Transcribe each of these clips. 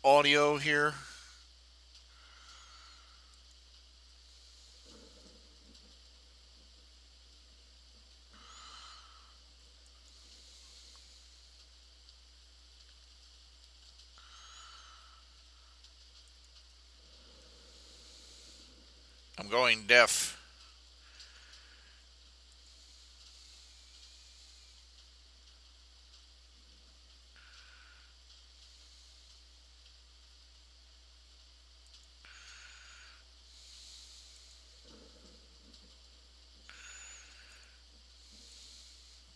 audio here. I'm going deaf.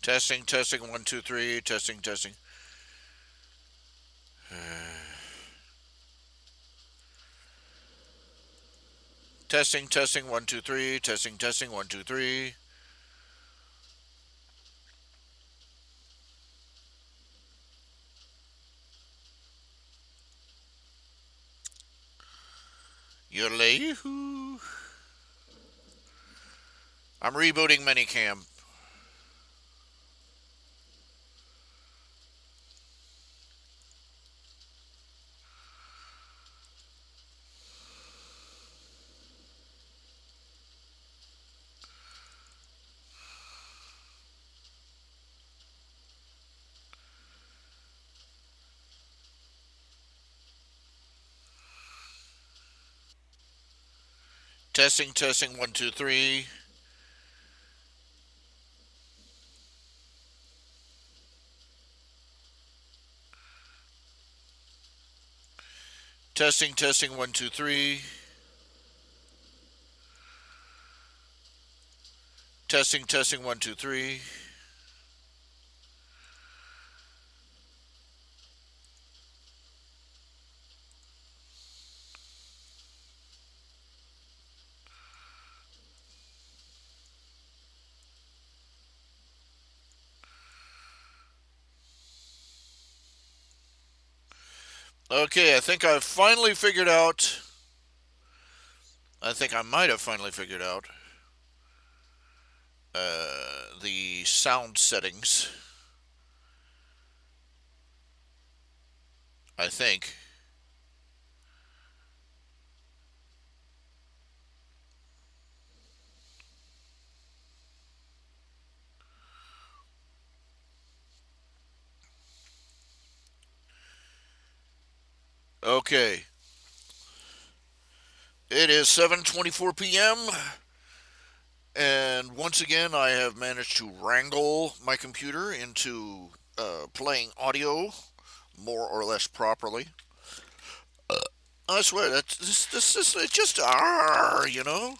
Testing, testing, one, two, three, testing, testing. Testing, testing, one, two, three, testing, testing, one, two, three. Yodelay-hoo. I'm rebooting Minicam. Testing, testing, one, two, three. Testing, testing, one, two, three. Testing, testing, one, two, three. Okay, I think I've finally figured out. I think I might have finally figured out the sound settings. I think. Okay. It is 7:24 p.m. and once again I have managed to wrangle my computer into playing audio more or less properly. I swear that this is it's just you know.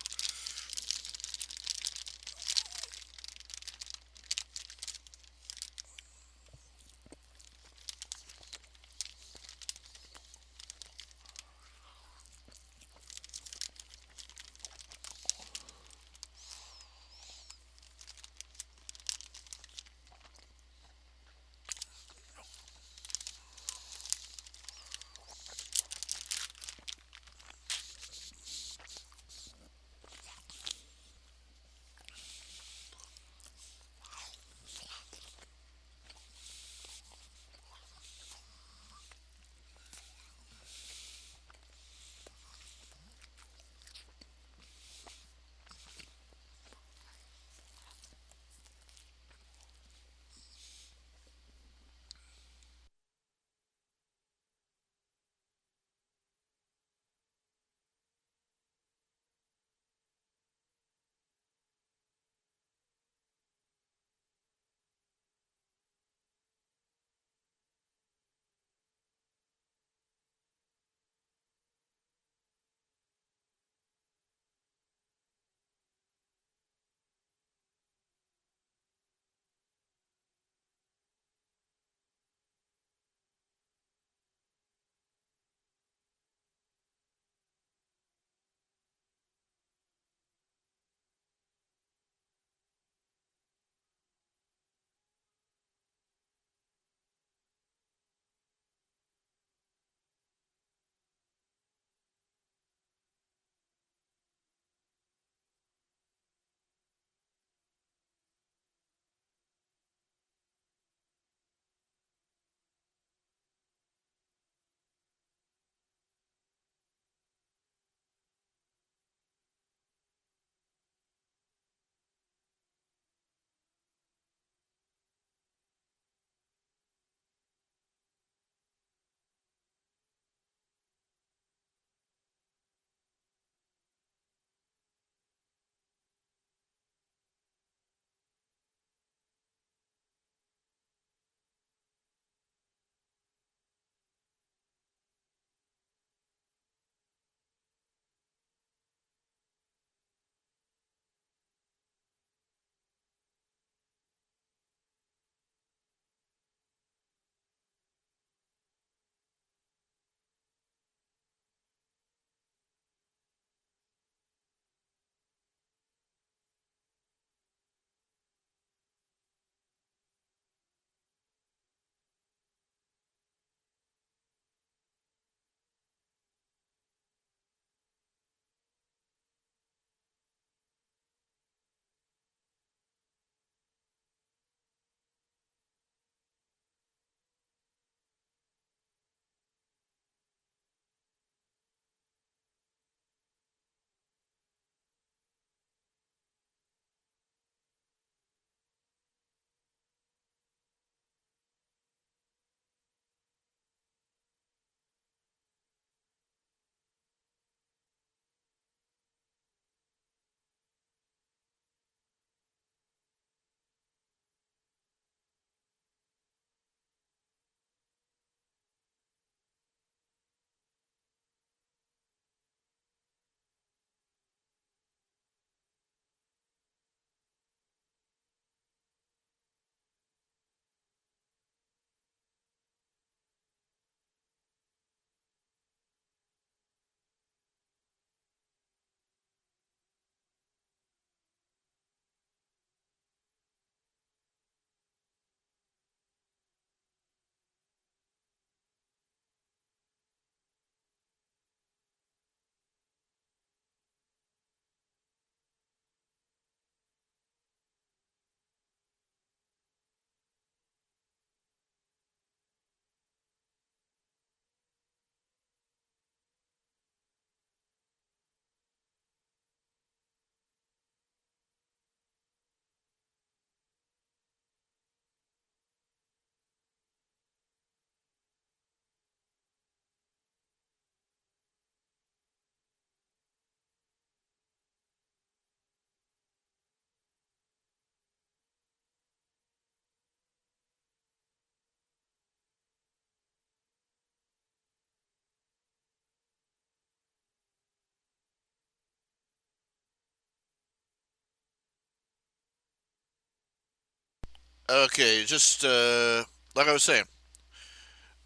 Okay, just like I was saying,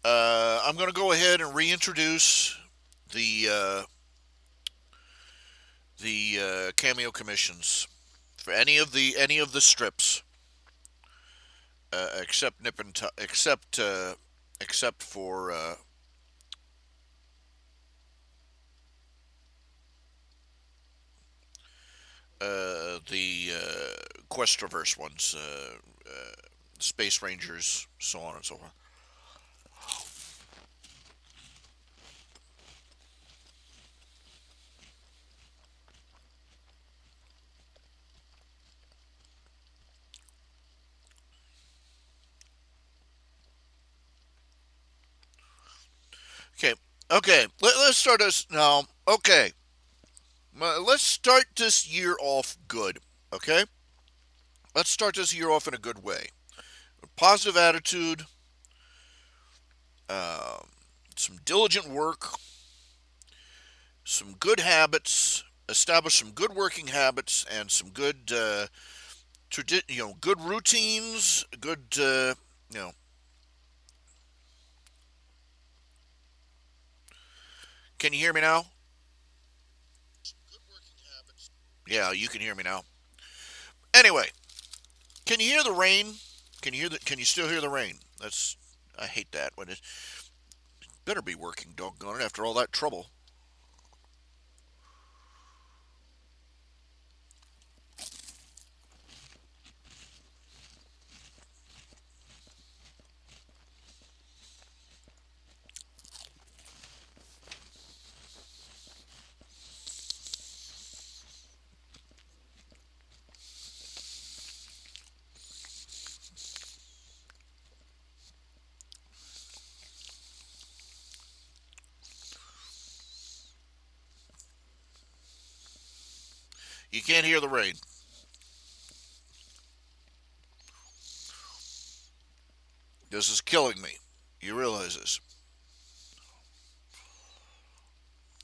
I'm going to go ahead and reintroduce the cameo commissions for any of the strips, except Nip and except for the Quest Traverse ones, Space Rangers, so on and so forth. Okay, okay. Let's start this now. Okay, let's start this year off good. Okay, let's start this year off in a good way. Positive attitude, um, some diligent work, some good habits, establish some good working habits, and some good, good routines. Good, you know. Can you hear me now? Yeah, you can hear me now. Anyway, can you hear the rain? Can you hear the? Can you still hear the rain? That's I hate that when it better be working. Doggone it! After all that trouble, you can't hear the rain. This is killing me. You realize this?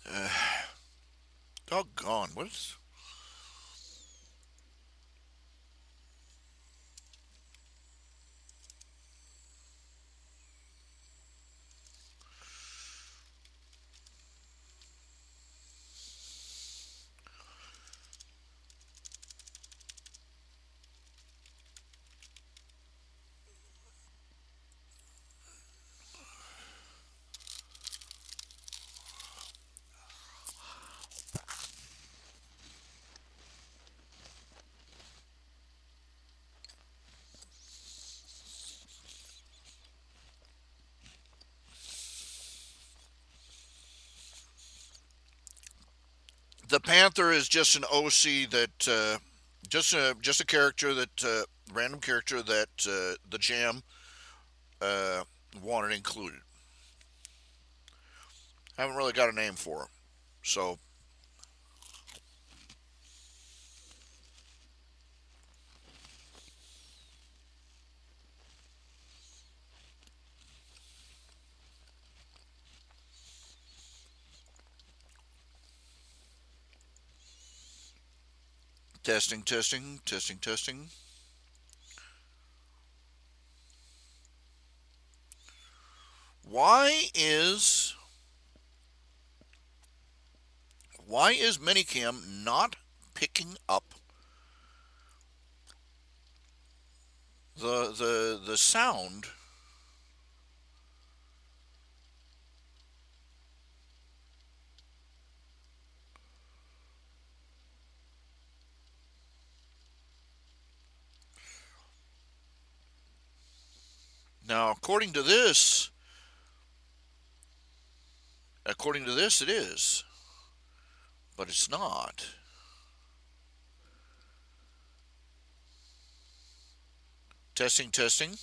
Uh, Doggone! What is? The Panther is just an OC that just a character that random character that the Jam uh, wanted included. Haven't really got a name for him, so testing, testing, testing, testing. Why is why is Minicam not picking up the sound? Now, according to this, it is, but it's not. Testing, testing.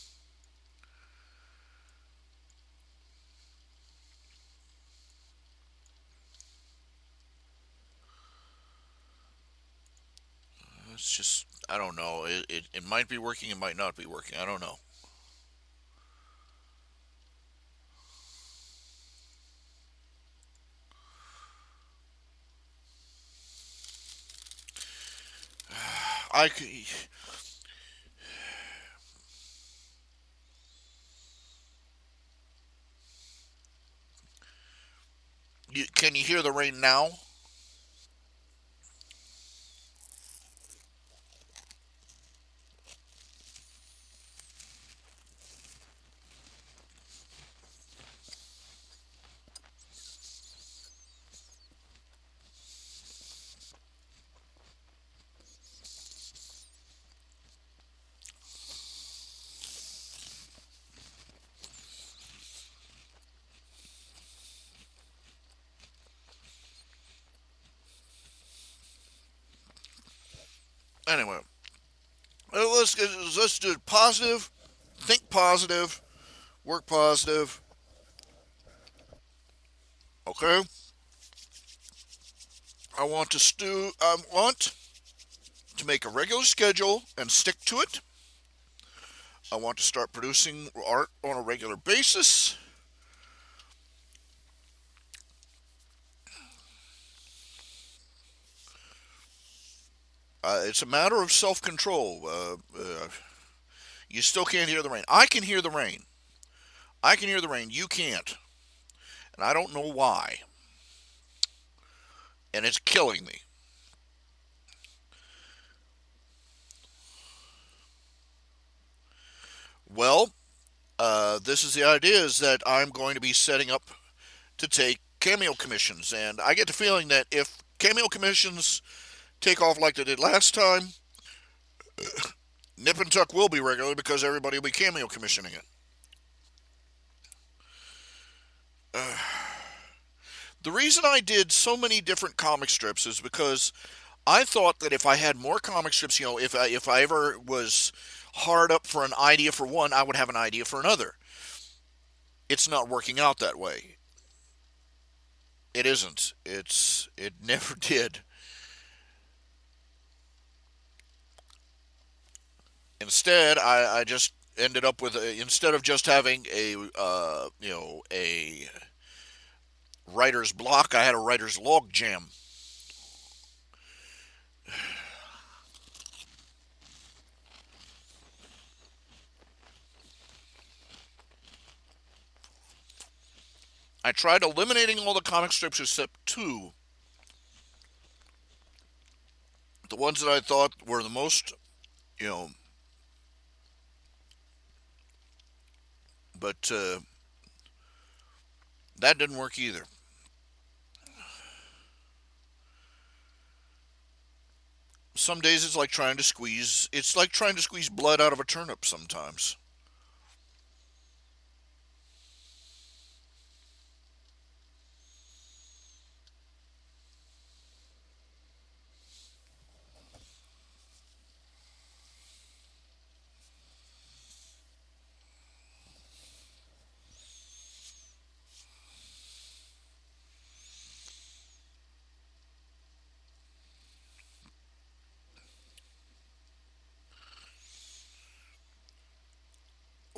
It's just I don't know. It might be working. It might not be working. I don't know. I Can you hear the rain now? Anyway, let's do it positive. Think positive. Work positive. Okay. I want to make a regular schedule and stick to it. I want to start producing art on a regular basis. It's a matter of self control. You still can't hear the rain. I can hear the rain. I can hear the rain. You can't. And I don't know why. And it's killing me. Well, this is the idea is that I'm going to be setting up to take cameo commissions. And I get the feeling that if cameo commissions take off like they did last time, Nip and Tuck will be regular because everybody will be cameo commissioning it. The reason I did so many different comic strips is because I thought that if I had more comic strips, if I ever was hard up for an idea for one, I would have an idea for another. It's not working out that way. It isn't. It never did. Instead, I just ended up with instead of just having a writer's block, I had a writer's log jam. I tried eliminating all the comic strips except two, the ones that I thought were the most, you know, but that didn't work either. Some days it's like trying to squeeze blood out of a turnip sometimes.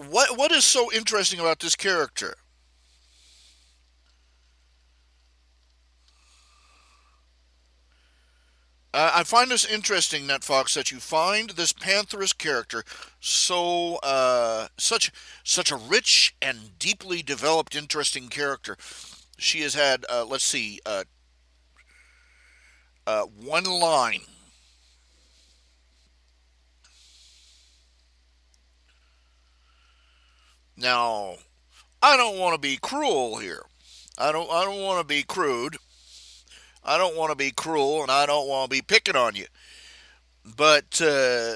What is so interesting about this character? I find this interesting, Net Fox, that you find this Pantherist character such a rich and deeply developed, interesting character. She has had, let's see, one line. Now, I don't want to be cruel here. I don't want to be crude. I don't want to be cruel, and I don't want to be picking on you. But uh,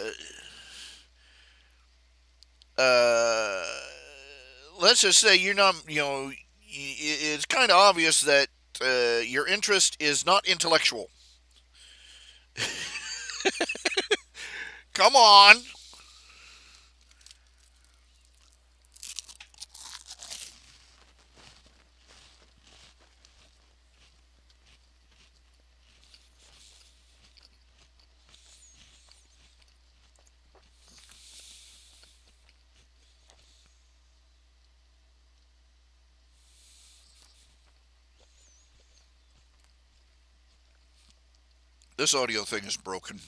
let's just say you're not. It's kind of obvious that your interest is not intellectual. Come on. This audio thing is broken.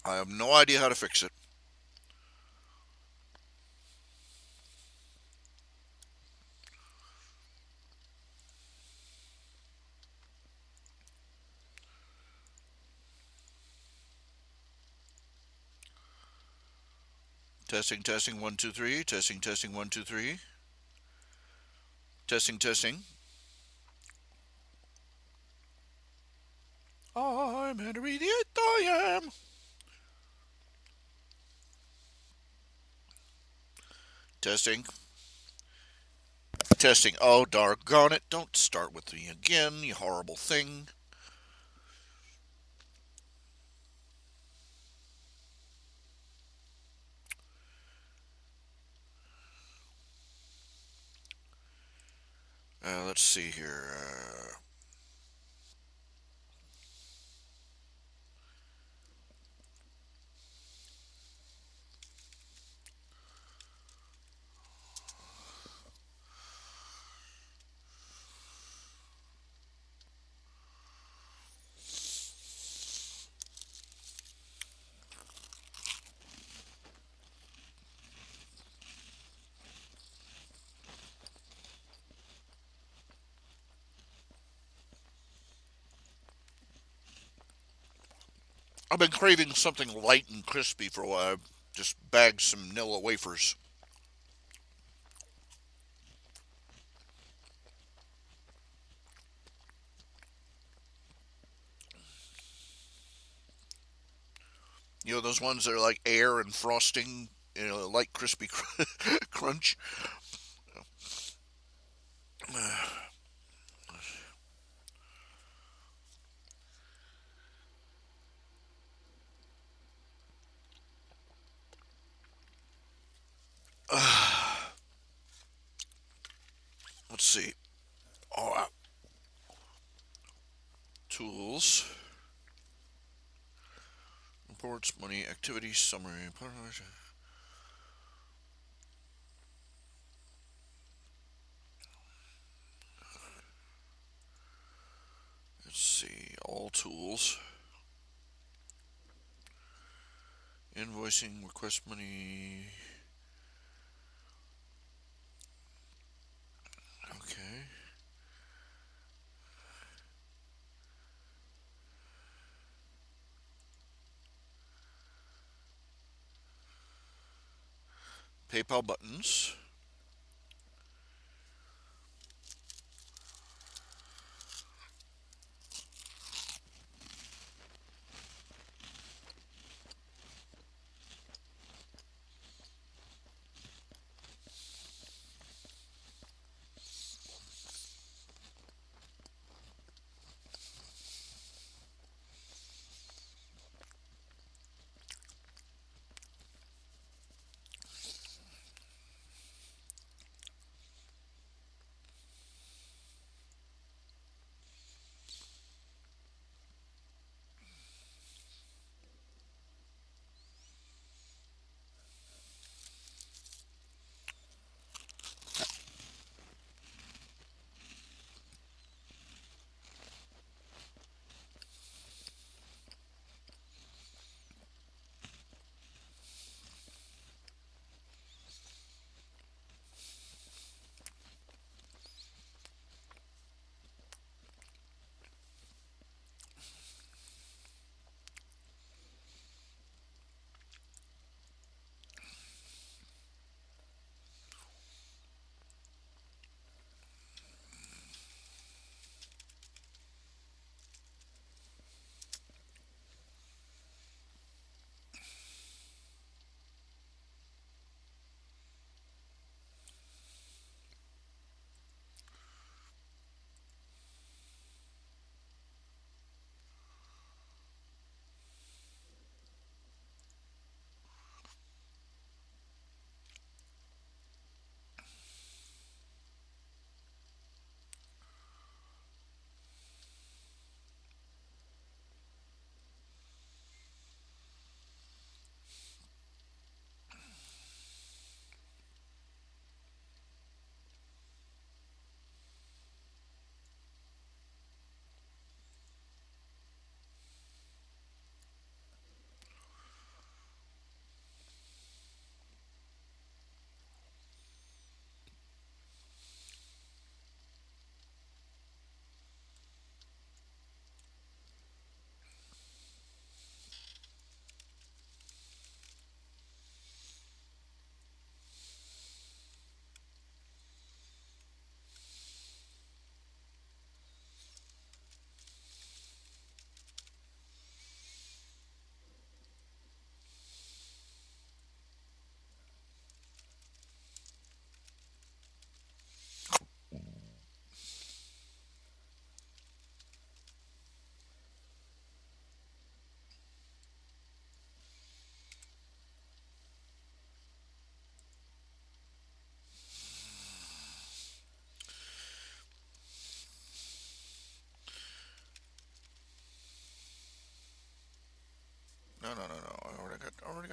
I have no idea how to fix it. Testing, testing, 1, 2, 3. Testing, testing, 1, 2, 3. Testing, testing. I'm Henry the Eighth, I am. Testing, testing. Oh, doggone it. Don't start with me again, you horrible thing. Let's see here. I've been craving something light and crispy for a while. I've just bagged some Nilla wafers. You know, those ones that are like air and frosting, light crispy crunch. Let's see. Oh, tools. Reports, money, activities, summary. Let's see. All tools. Invoicing, request money. Okay. PayPal buttons.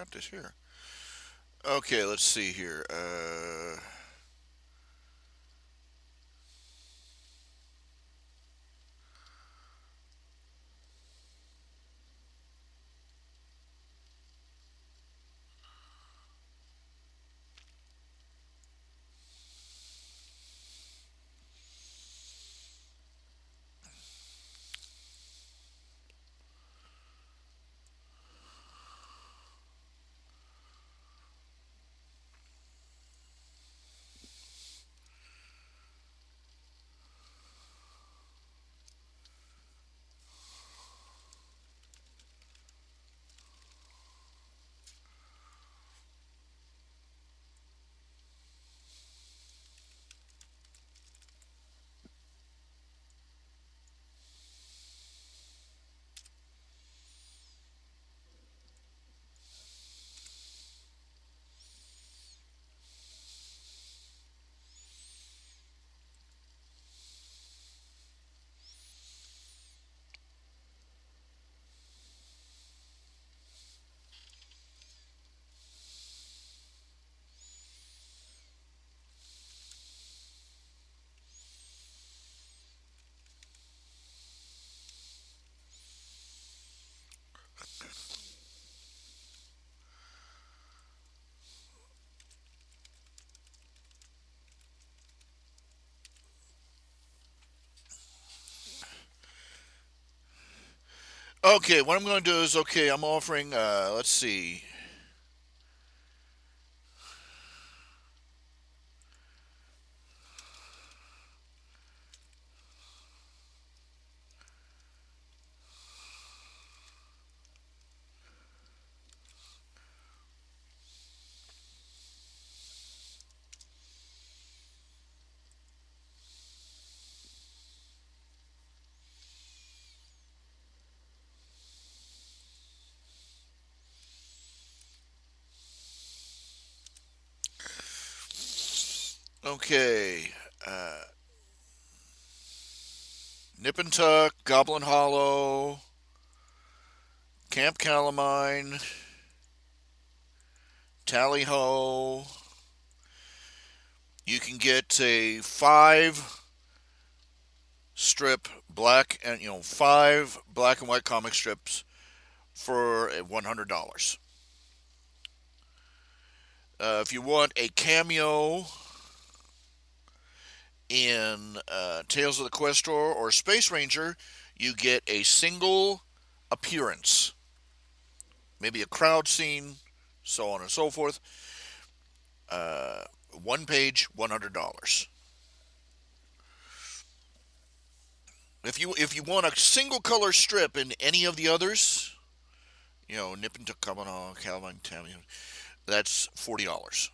got this here. Okay, let's see here. Okay, what I'm going to do is okay. I'm offering. Let's see. Okay, Nip and Tuck, Goblin Hollow, Camp Calamine, Tally Ho. You can get a 5 strip black and five black and white comic strips for $100. If you want a cameo in Tales of the Questor or Space Ranger, you get a single appearance, maybe a crowd scene, so on and so forth. Uh, One page, $100. If you want a single color strip in any of the others, Nip and Tuck, Calamine, Tammy, that's $40.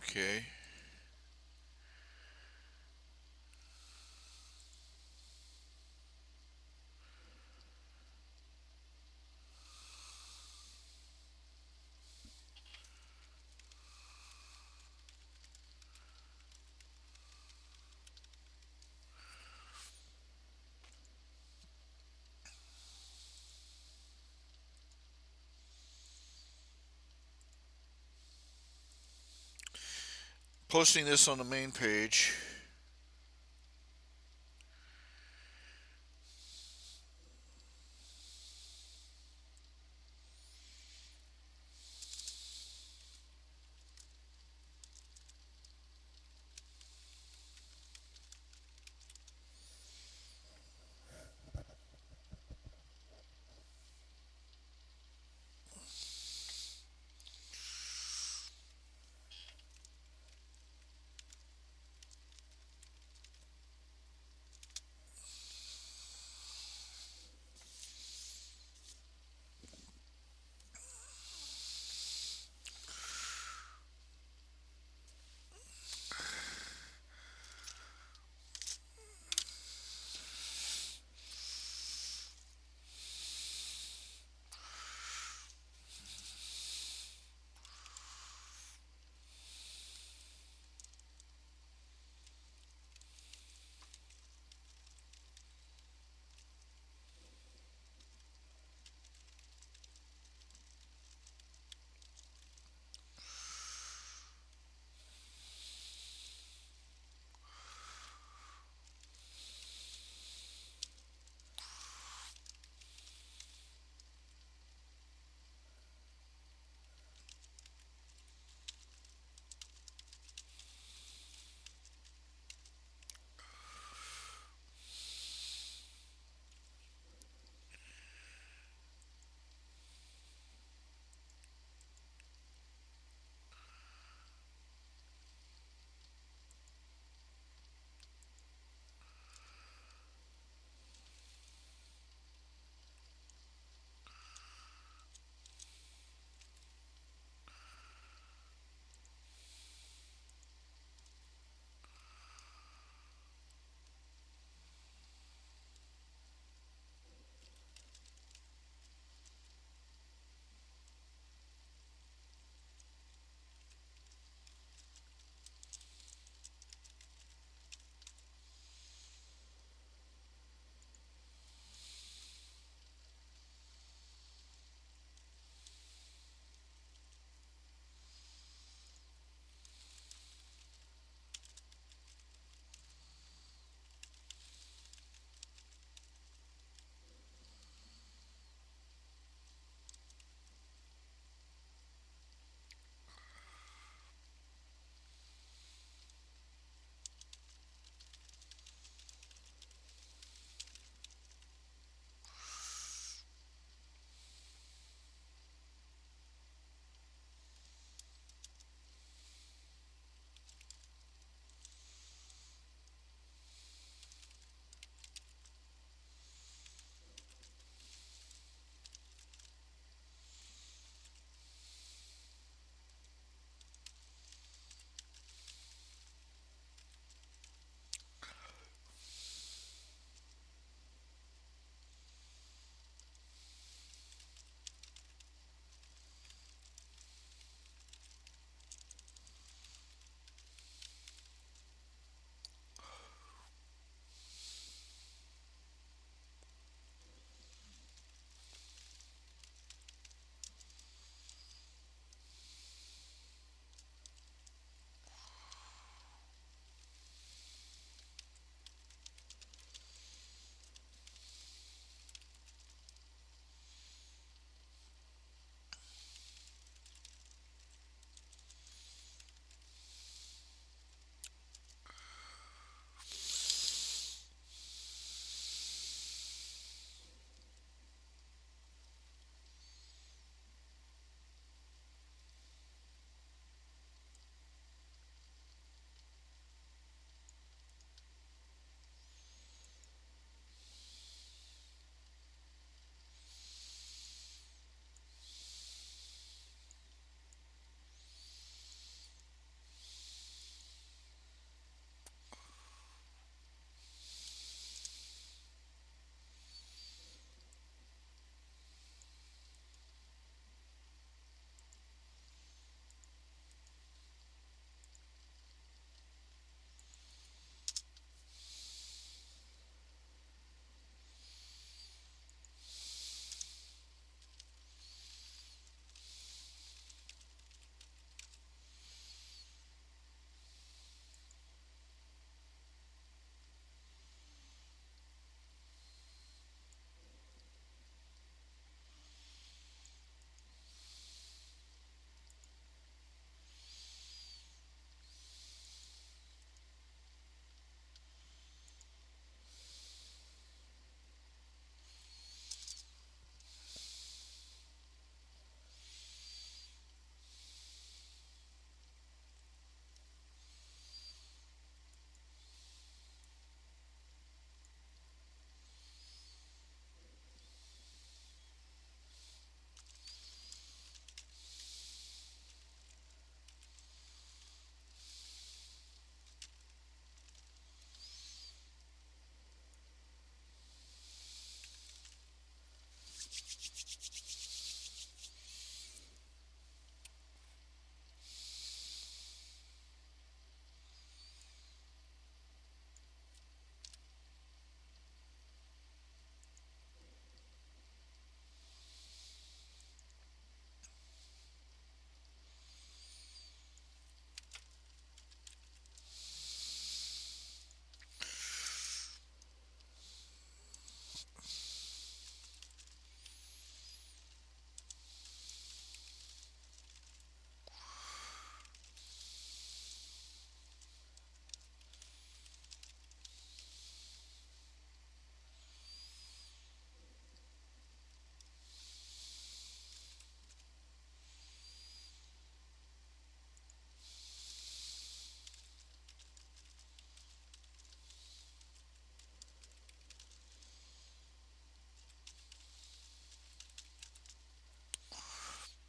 Okay. Posting this on the main page.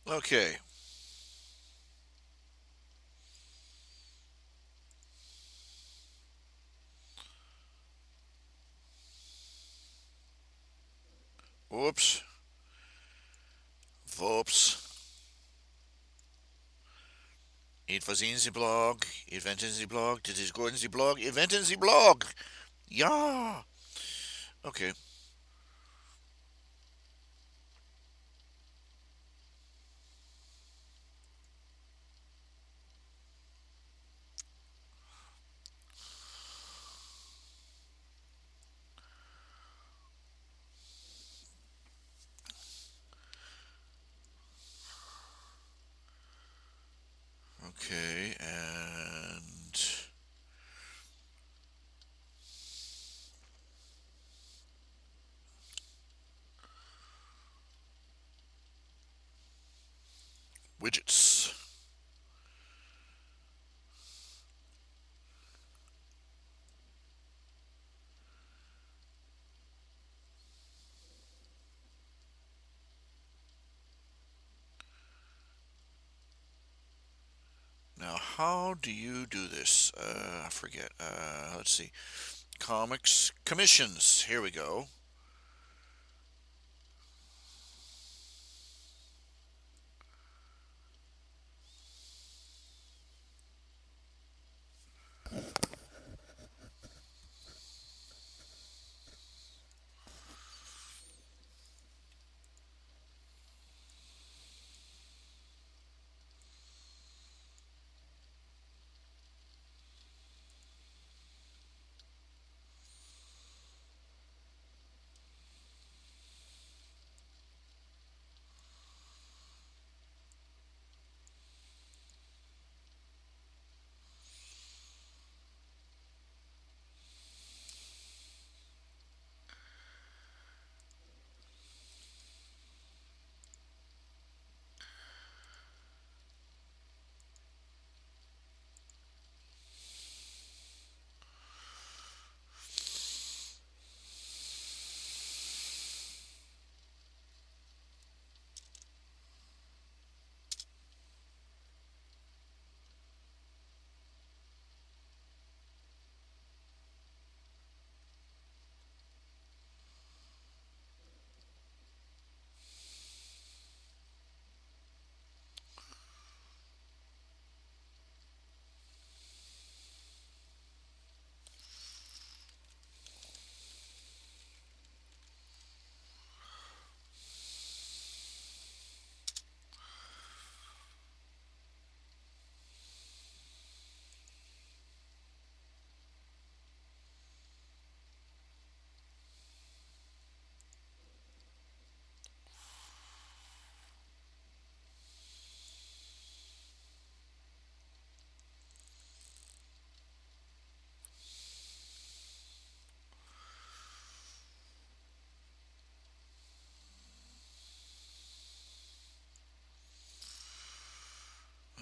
Okay. Whoops. Whoops. It was in the blog. It went in the blog. Did it go in the blog? It went in the blog. Yeah. Okay. Okay. And widgets. Now, how do you do this? I forget. Let's see. Comics commissions. Here we go.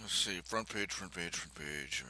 Let's see. Front page, front page, front page.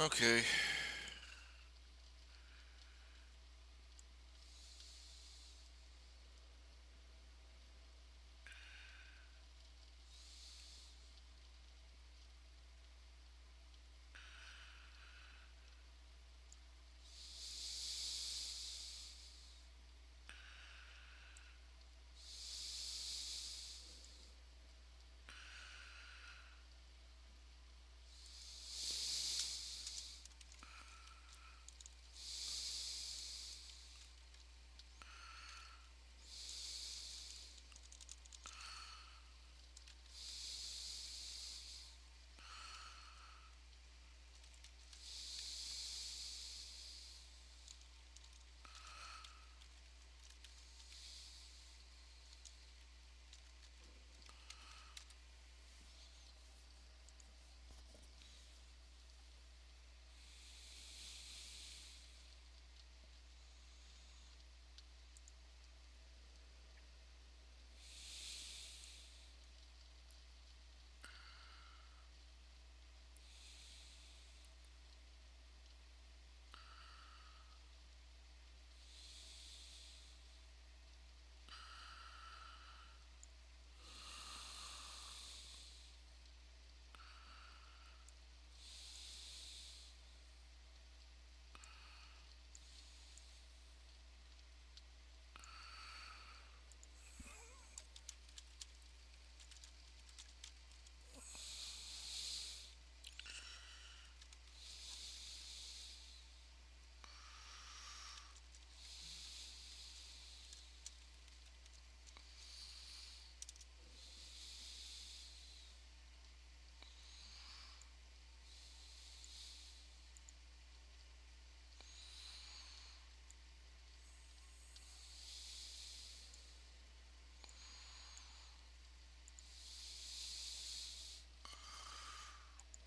Okay.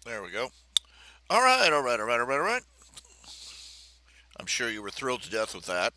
There we go. All right, all right, all right, all right, all right. I'm sure you were thrilled to death with that.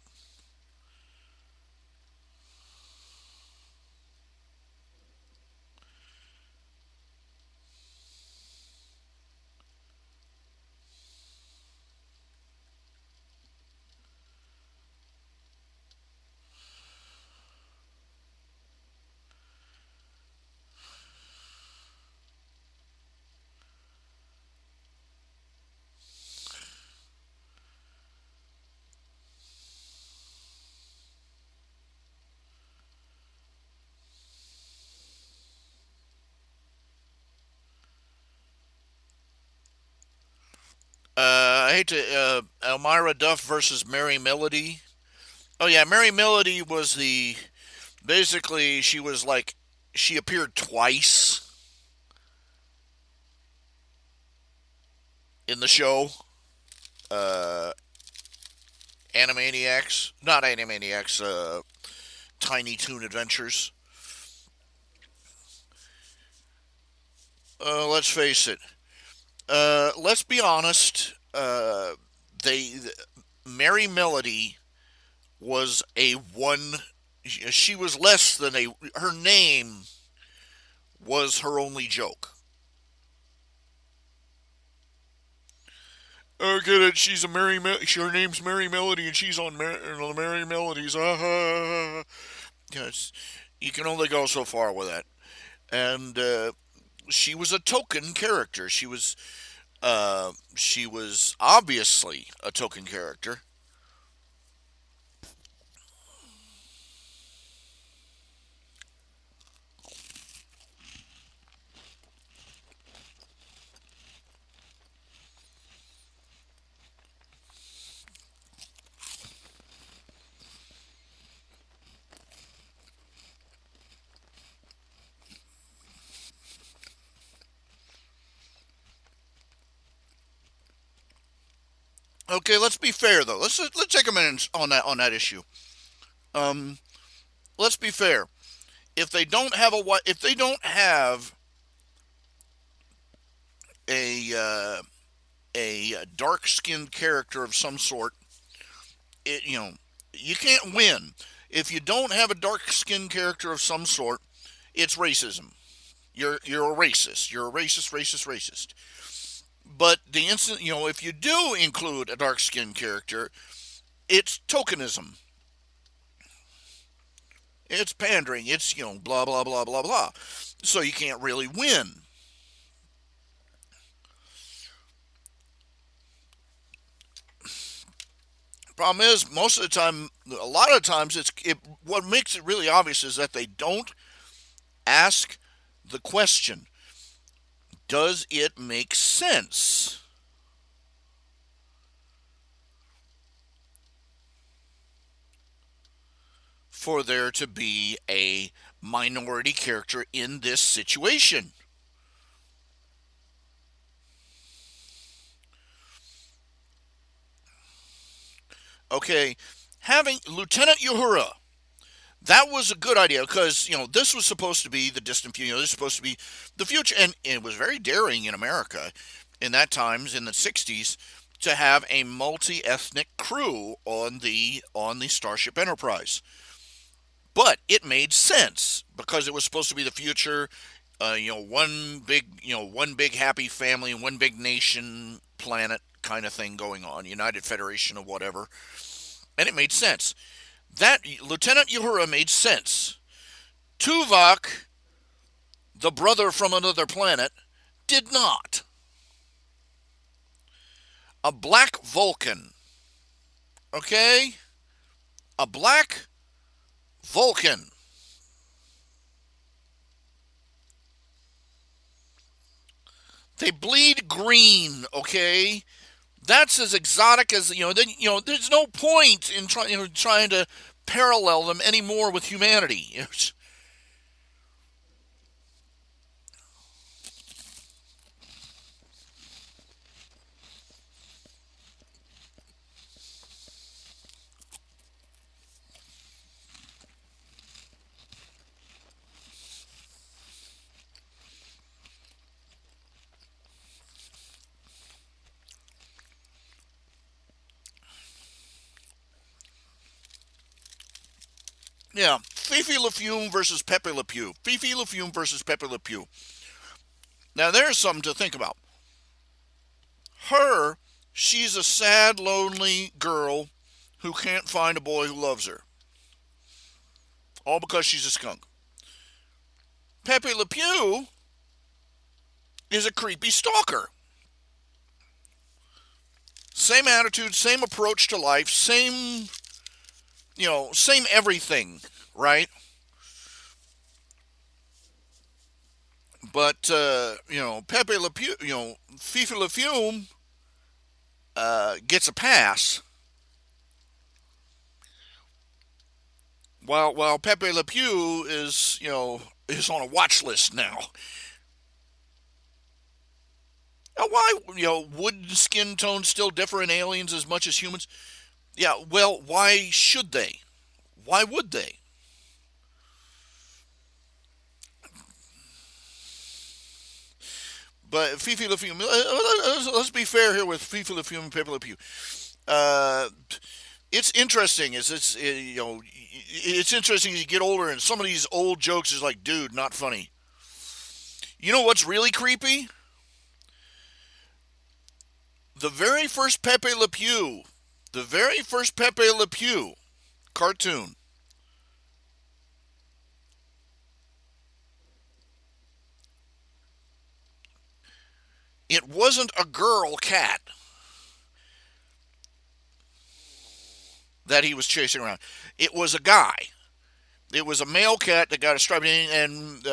I hate to. Elmira Duff versus Mary Melody. Oh yeah, Mary Melody was the basically she was like she appeared twice in the show. Uh, Animaniacs, not Animaniacs. Tiny Toon Adventures. Let's face it. Let's be honest. They Mary Melody was a one. She was less than a. Her name was her only joke. Oh, get it? She's a Mary. Her name's Mary Melody, and she's on the Mary Melodies. Yes, you can only go so far with that. And she was a token character. She was obviously a token character. Okay, let's be fair though. Let's take a minute on that issue. Um, let's be fair. If they don't have a a dark skinned character of some sort, you can't win. If you don't have a dark skinned character of some sort, it's racism. You're a racist. You're a racist. But the instant if you do include a dark skinned character, it's tokenism. It's pandering. It's blah blah blah blah blah. So you can't really win. Problem is, most of the time, a lot of times, what makes it really obvious is that they don't ask the question: does it make sense for there to be a minority character in this situation? Okay, having Lieutenant Uhura, that was a good idea because this was supposed to be the distant future. This was supposed to be the future, and it was very daring in America in that times in the '60s to have a multi-ethnic crew on the Starship Enterprise. But it made sense because it was supposed to be the future. One big happy family, one big nation, planet kind of thing going on, United Federation of whatever, and it made sense. That Lieutenant Uhura made sense. Tuvok, the brother from another planet, did not. A black Vulcan, okay? A black Vulcan. They bleed green, okay? That's as exotic as Then there's no point in trying to parallel them anymore with humanity. Yeah, Fifi Le Fume versus Pepe Le Pew. Fifi Le Fume versus Pepe Le Pew. Now there's something to think about. Her, she's a sad, lonely girl who can't find a boy who loves her, all because she's a skunk. Pepe Le Pew is a creepy stalker. Same attitude, same approach to life, same everything, right? But Pepe Le Pew, Fifi Le Fume gets a pass, while Pepe Le Pew is on a watch list now. Now, why would skin tones still differ in aliens as much as humans? Yeah, well, why should they? Why would they? But Fifi Le Fume, let's be fair here with Fifi Le Fume and Pepe Le Pew. Uh, it's interesting. It's interesting as you get older, and some of these old jokes is like, dude, not funny. You know what's really creepy? The very first Pepe Le Pew, the very first Pepe Le Pew cartoon, it wasn't a girl cat that he was chasing around. It was a guy. It was a male cat that got a stripe, and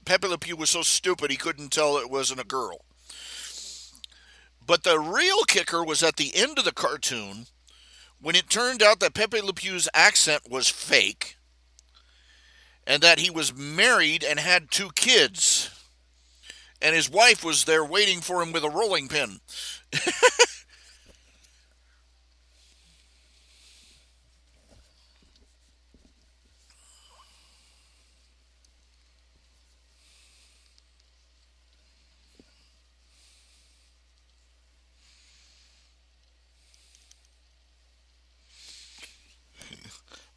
Pepe Le Pew was so stupid he couldn't tell it wasn't a girl. But the real kicker was at the end of the cartoon when it turned out that Pepe Le Pew's accent was fake and that he was married and had two kids, and his wife was there waiting for him with a rolling pin.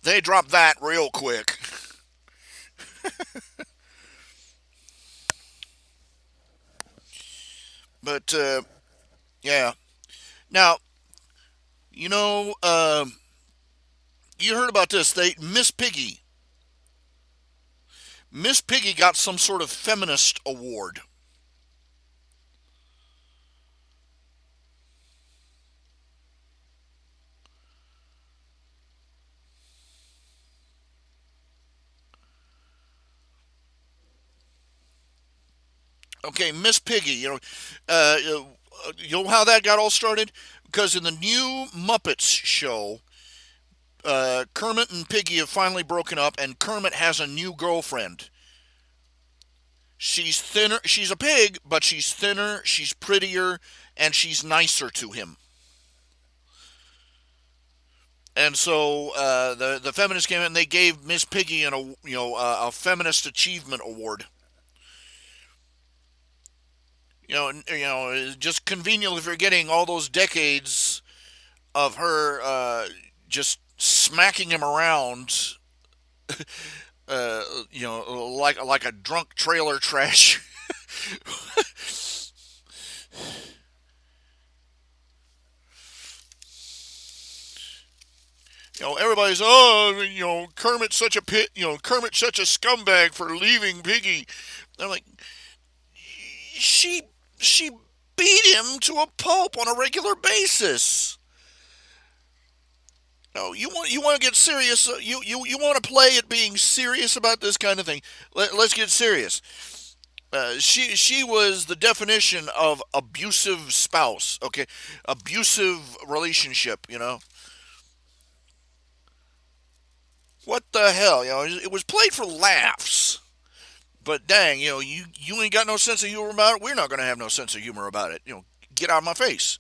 They dropped that real quick. But yeah. Now, you know, you heard about this. Miss Piggy got some sort of feminist award. Okay, Miss Piggy. You know how that got all started? Because in the new Muppets show, Kermit and Piggy have finally broken up, and Kermit has a new girlfriend. She's thinner. She's a pig, but she's thinner. She's prettier, and she's nicer to him. And so the feminists came in and they gave Miss Piggy a feminist achievement award. Just conveniently forgetting all those decades of her just smacking him around, like a drunk trailer trash. Everybody's Kermit's such a Kermit's such a scumbag for leaving Piggy. I'm like, she she beat him to a pulp on a regular basis. No, you want to get serious. You want to play at being serious about this kind of thing. Let's get serious. She was the definition of abusive spouse. Okay, abusive relationship. What the hell? It was played for laughs. But dang, you ain't got no sense of humor about it. We're not gonna have no sense of humor about it. Get out of my face.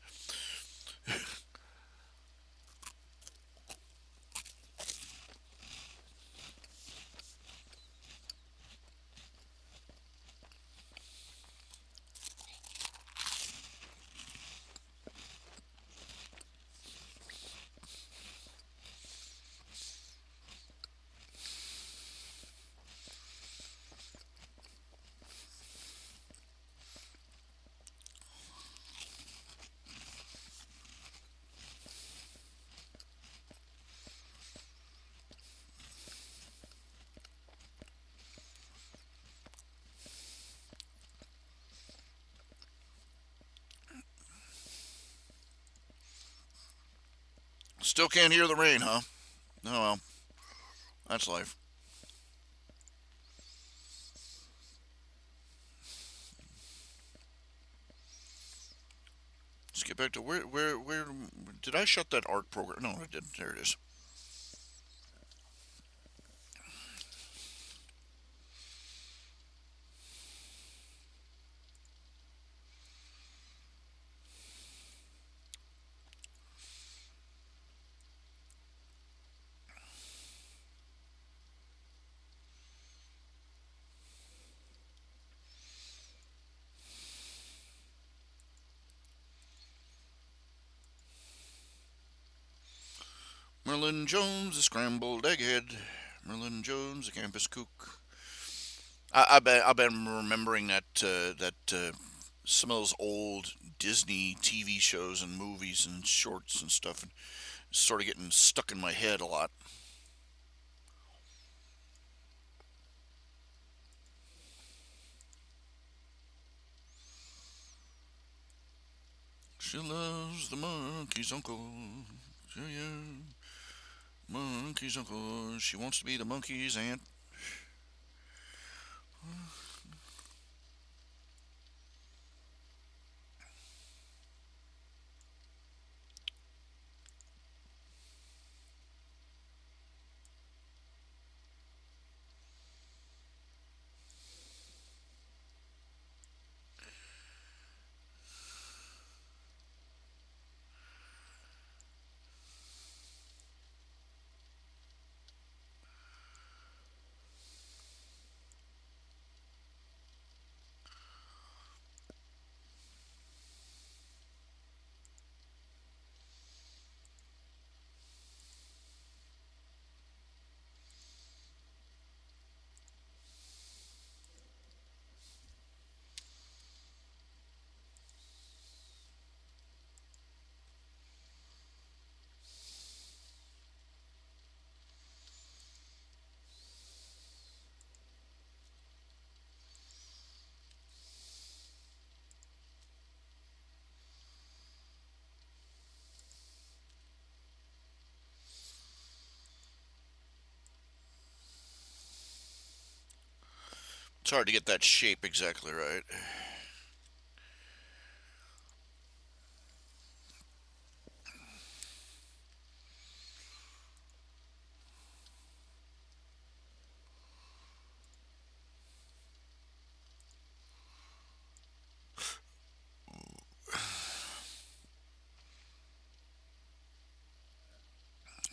Still can't hear the rain, huh? Oh well, that's life. Let's get back to where did I shut that art program? No, I didn't. There it is. Merlin Jones, a scrambled egghead. Merlin Jones, a campus kook. I've been remembering that some of those old Disney TV shows and movies and shorts and stuff, and sort of getting stuck in my head a lot. She loves the monkey's uncle. Yeah, yeah. Monkey's uncle. She wants to be the monkey's aunt. It's hard to get that shape exactly right.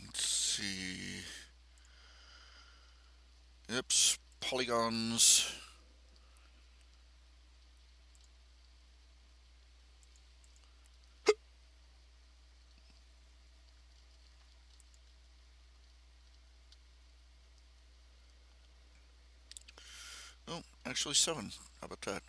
Let's see. Oops, polygons. Oh, actually seven. How about that?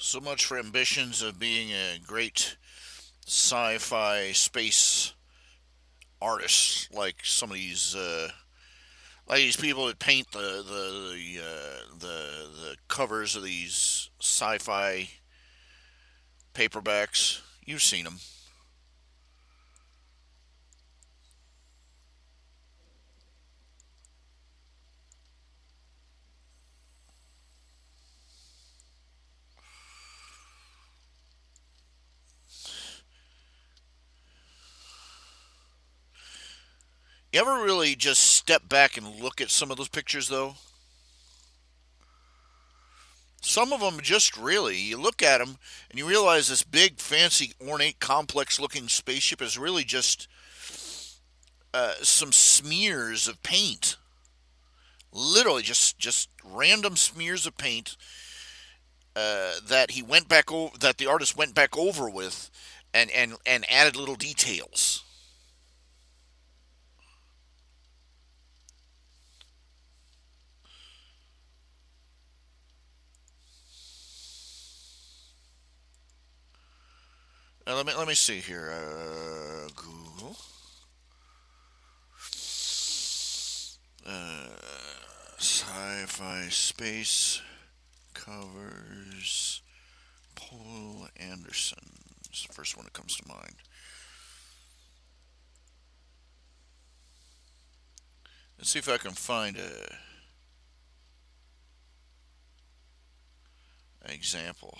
So much for ambitions of being a great sci-fi space artist, like these people that paint the covers of these sci-fi paperbacks. You've seen them. You ever really just step back and look at some of those pictures, though? Some of them just really, you look at them and you realize this big, fancy, ornate, complex looking spaceship is really just some smears of paint. Literally, just random smears of paint that he went back over, that the artist went back over with, and added little details. Let me see here. Google. Uh, Sci-fi space covers. Paul Anderson is the first one that comes to mind. Let's see if I can find an example.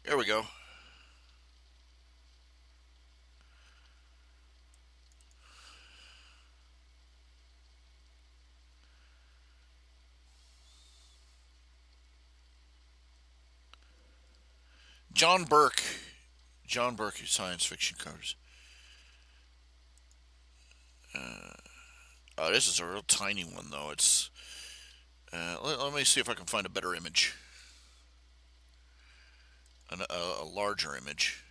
There we go. John Burke. John Burke, science fiction covers. Uh, oh, this is a real tiny one though. It's let me see if I can find a better image, a larger image.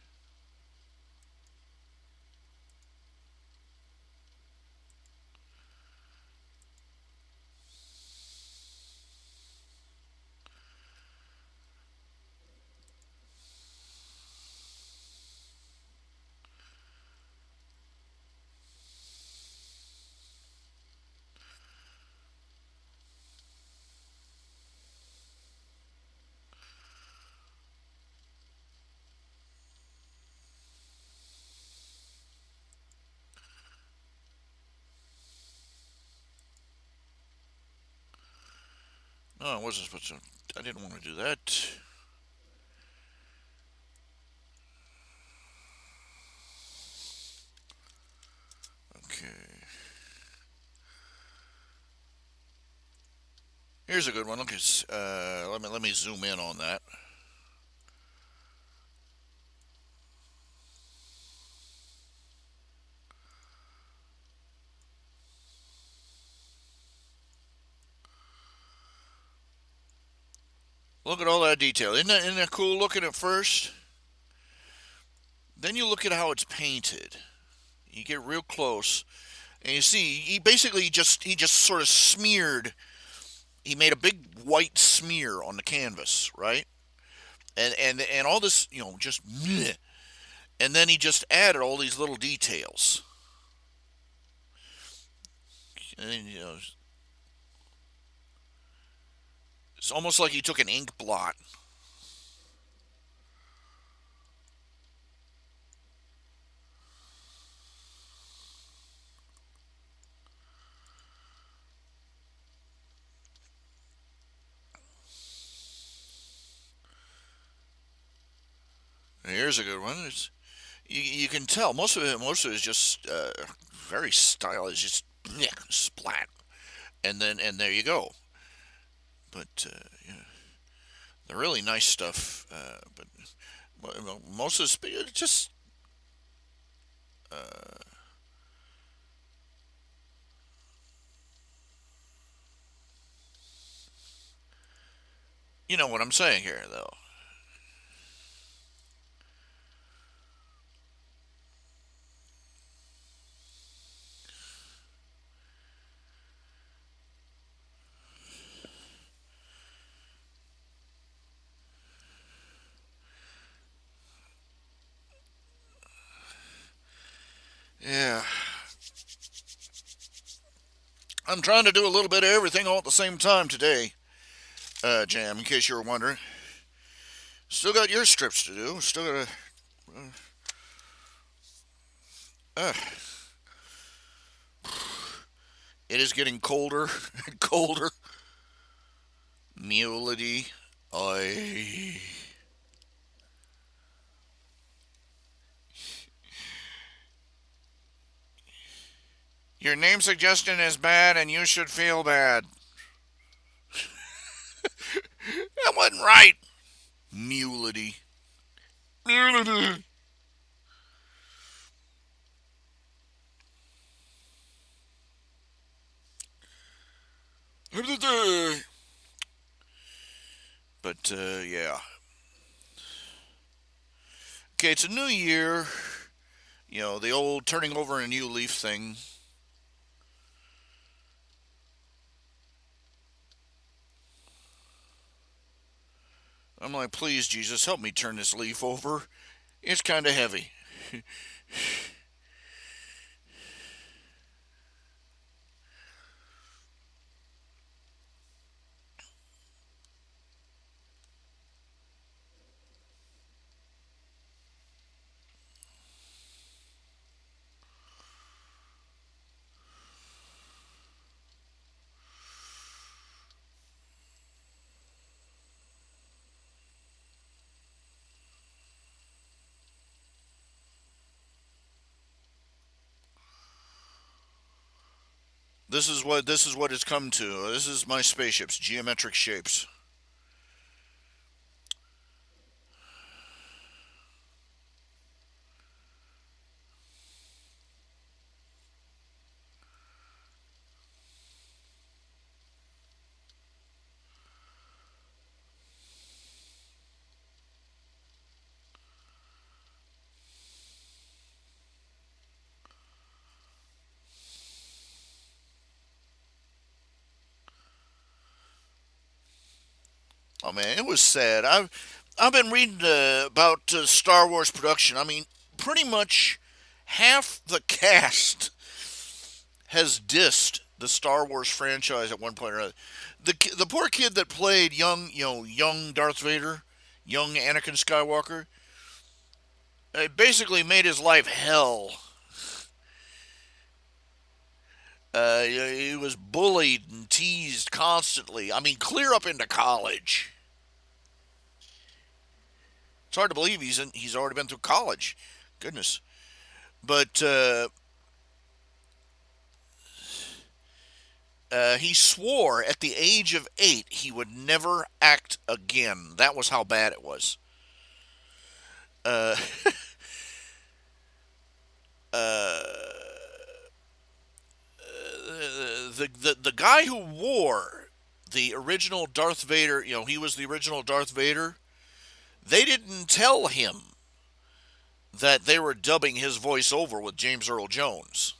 No, I wasn't supposed to. I didn't want to do that. Okay. Here's a good one. Okay, let me zoom in on that. Look at all that detail. Isn't that cool looking at first? Then you look at how it's painted. You get real close, and you see he just sort of smeared. He made a big white smear on the canvas, right? And all this, just bleh. And then he just added all these little details. And, it's almost like he took an ink blot. Here's a good one. You can tell most of it is just very stylish, just bleh, splat, and there you go. But yeah, the really nice stuff. But most of it's just You know what I'm saying here, though. Yeah. I'm trying to do a little bit of everything all at the same time today, Jam, in case you were wondering. Still got your strips to do. Still got to. Uh, it is getting colder and colder. Mulity. I. Your name suggestion is bad and you should feel bad. That wasn't right. Mulity. Mulity. But, yeah. Okay, it's a new year. You know, the old turning over a new leaf thing. I'm like, please, Jesus, help me turn this leaf over. It's kind of heavy. This is what it's come to. This is my spaceships, geometric shapes. Oh man, it was sad. I've been reading about Star Wars production. I mean, pretty much half the cast has dissed the Star Wars franchise at one point or another. The poor kid that played young Darth Vader, young Anakin Skywalker, basically made his life hell. He was bullied and teased constantly. I mean, clear up into college. It's hard to believe he's already been through college. Goodness. But he swore at the age of 8 he would never act again. That was how bad it was. Uh, uh, the guy who wore the original Darth Vader, he was the original Darth Vader. They didn't tell him that they were dubbing his voice over with James Earl Jones.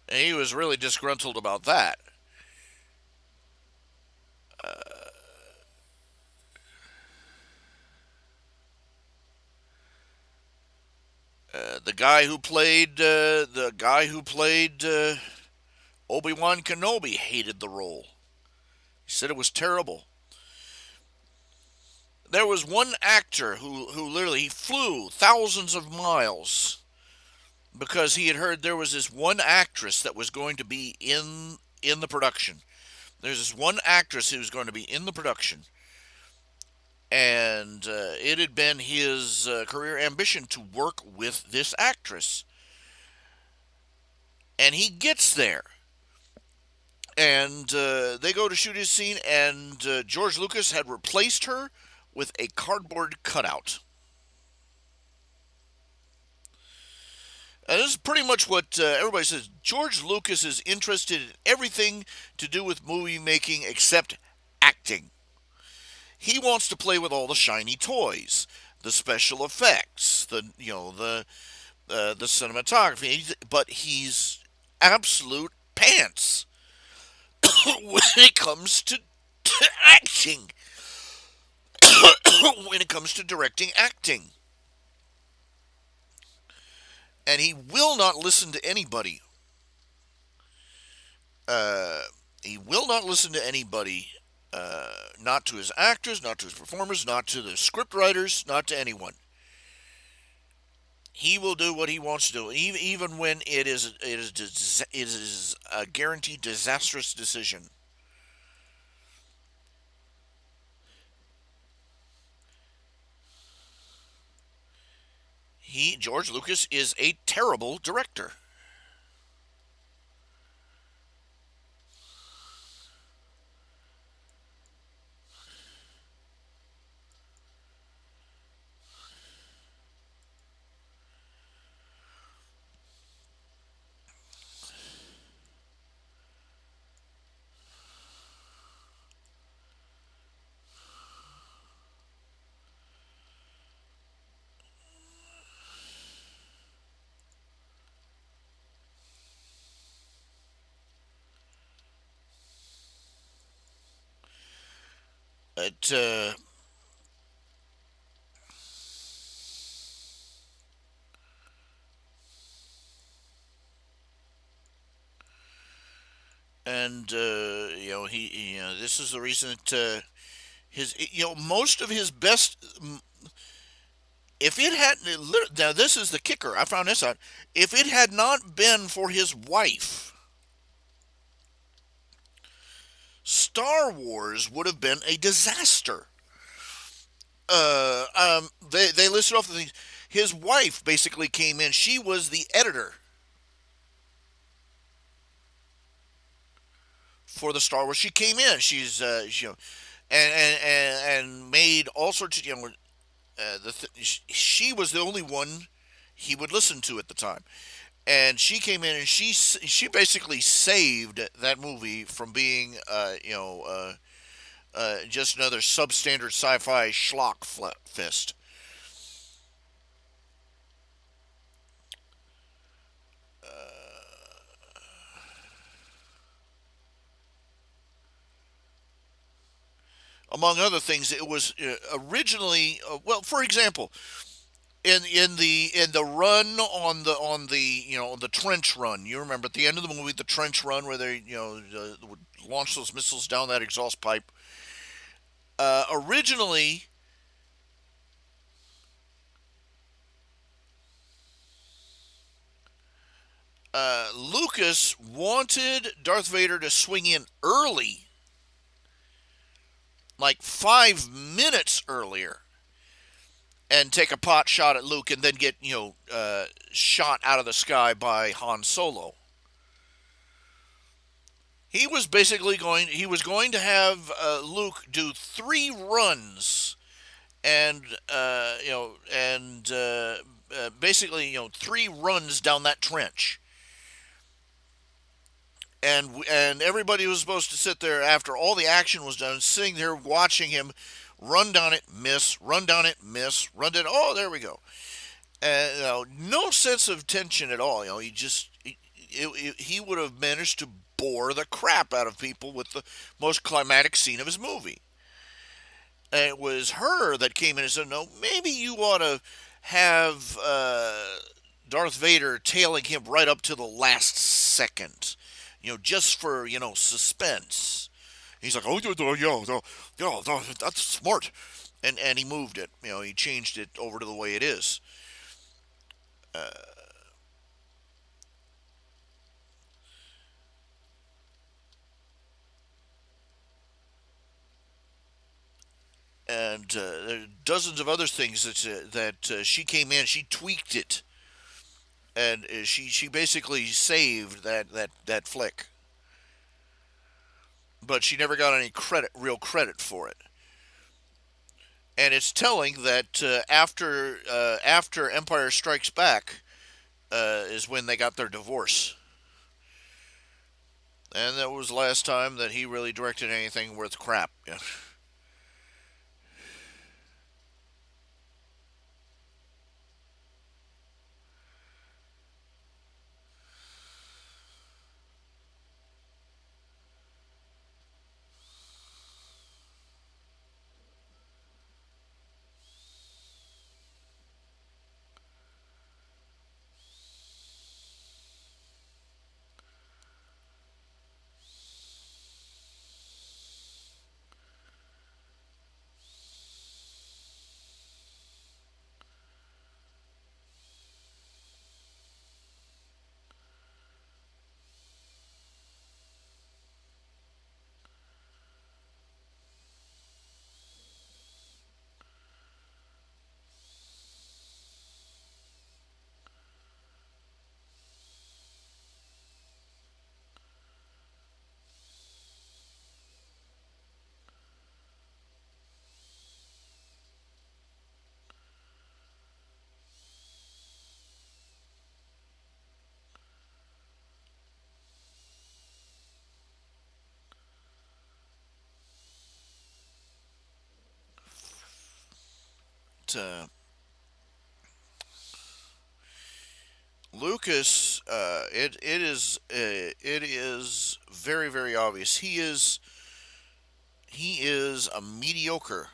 And he was really disgruntled about that. The guy who played Obi-Wan Kenobi hated the role. He said it was terrible. There was one actor who literally he flew thousands of miles because he had heard there was this one actress that was going to be in the production. There's this one actress who was going to be in the production, and it had been his career ambition to work with this actress. And he gets there, and they go to shoot his scene, and George Lucas had replaced her with a cardboard cutout. And this is pretty much what everybody says. George Lucas is interested in everything to do with movie making except acting. He wants to play with all the shiny toys, the special effects, the cinematography. But he's absolute pants when it comes to acting. When it comes to directing acting, and he will not listen to anybody. Uh, he will not listen to anybody. Not to his actors, not to his performers, not to the script writers, not to anyone. He will do what he wants to do, even when it is a guaranteed disastrous decision. George Lucas is a terrible director. It, and this is the reason that his most of his best. If it had now, this is the kicker. I found this out. If it had not been for his wife, Star Wars would have been a disaster. They listed off the things. His wife basically came in. She was the editor for the Star Wars. She came in. And made all sorts of she was the only one he would listen to at the time. And she came in and she basically saved that movie from being just another substandard sci-fi schlock fest. Among other things, it was originally well, for example, in the run on the the trench run. You remember at the end of the movie, the trench run where they would launch those missiles down that exhaust pipe. Originally, Lucas wanted Darth Vader to swing in early, like 5 minutes earlier, and take a pot shot at Luke, and then get shot out of the sky by Han Solo. He was going to have Luke do 3 runs, and basically 3 runs down that trench, and everybody was supposed to sit there after all the action was done, sitting there watching him run down it, miss, run down it, miss, run down. Oh, there we go. And no sense of tension at all. He just he would have managed to bore the crap out of people with the most climatic scene of his movie. And it was her that came in and said, "No, maybe you ought to have Darth Vader tailing him right up to the last second, just for suspense." He's like, "Oh, yeah, yeah, yeah, yeah, that's smart," and he moved it. He changed it over to the way it is. And there are dozens of other things that she came in, she tweaked it, and she basically saved that flick, but she never got any real credit for it. And it's telling that after Empire Strikes Back, is when they got their divorce. And that was the last time that he really directed anything worth crap. Yeah. But, Lucas, it is very very obvious. He is a mediocre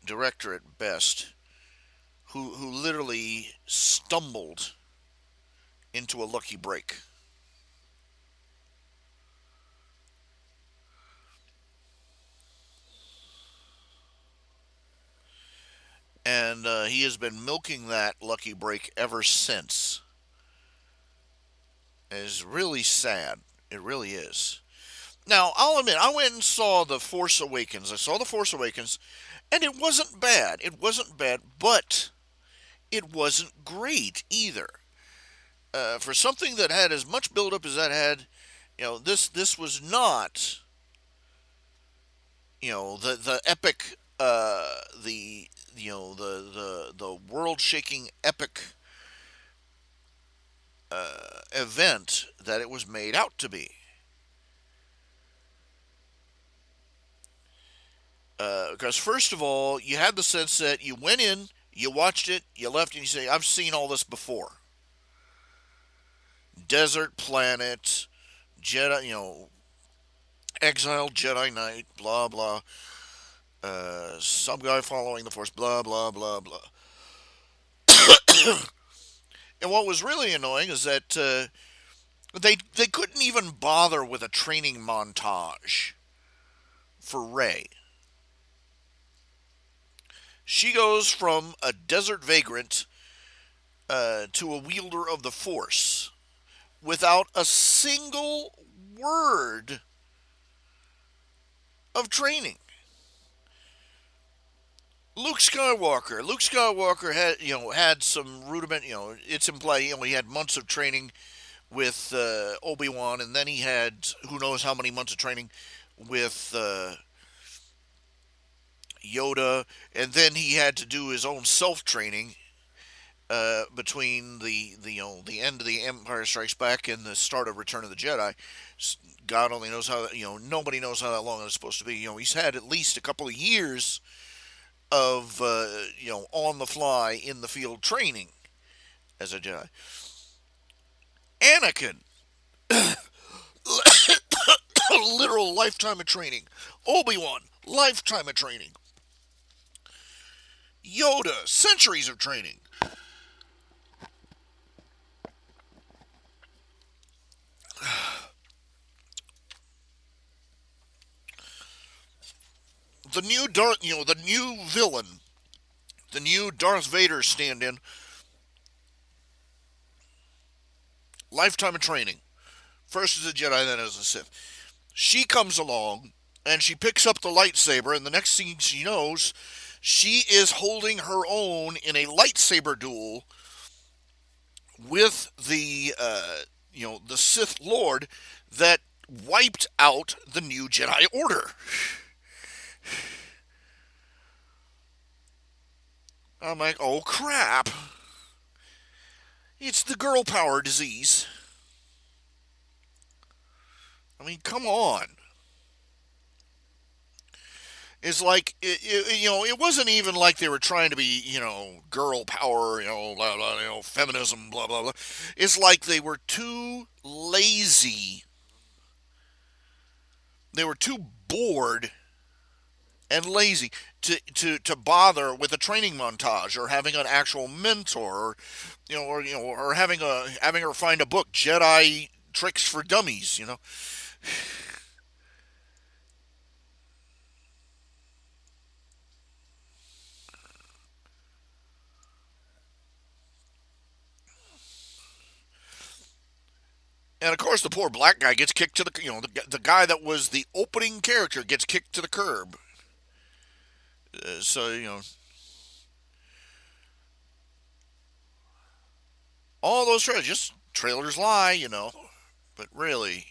director at best, who literally stumbled into a lucky break. And he has been milking that lucky break ever since. It's really sad. It really is. Now, I'll admit, I went and saw The Force Awakens. I saw The Force Awakens, and it wasn't bad. It wasn't bad, but it wasn't great either. For something that had as much buildup as that had, this was not, the epic, the world shaking epic event that it was made out to be. Because first of all, you had the sense that you went in, you watched it, you left, and you say, "I've seen all this before." Desert planet, Jedi, exiled Jedi Knight, blah blah. Some guy following the Force, blah blah blah blah. And what was really annoying is that they couldn't even bother with a training montage for Rey. She goes from a desert vagrant to a wielder of the Force without a single word of training. Luke Skywalker had some rudiment. It's implied. He had months of training with Obi-Wan, and then he had who knows how many months of training with Yoda, and then he had to do his own self training between the end of the Empire Strikes Back and the start of Return of the Jedi. God only knows how. Nobody knows how that long it's supposed to be. He's had at least a couple of years of on the fly in the field training as a Jedi. Anakin, literal lifetime of training. Obi-Wan, lifetime of training. Yoda, centuries of training. The new villain, the new Darth Vader stand-in, lifetime of training. First as a Jedi, then as a Sith. She comes along and she picks up the lightsaber, and the next thing she knows, she is holding her own in a lightsaber duel with the Sith Lord that wiped out the new Jedi Order. I'm like, oh crap. It's the girl power disease. I mean, come on. It's like it wasn't even like they were trying to be, girl power, blah, blah, feminism, blah blah blah. It's like they were too lazy. They were too bored and lazy to bother with a training montage or having an actual mentor, or having her find a book, Jedi Tricks for Dummies. And of course, the poor black guy gets kicked to the guy that was the opening character gets kicked to the curb. So all those trailers, just trailers lie. But really,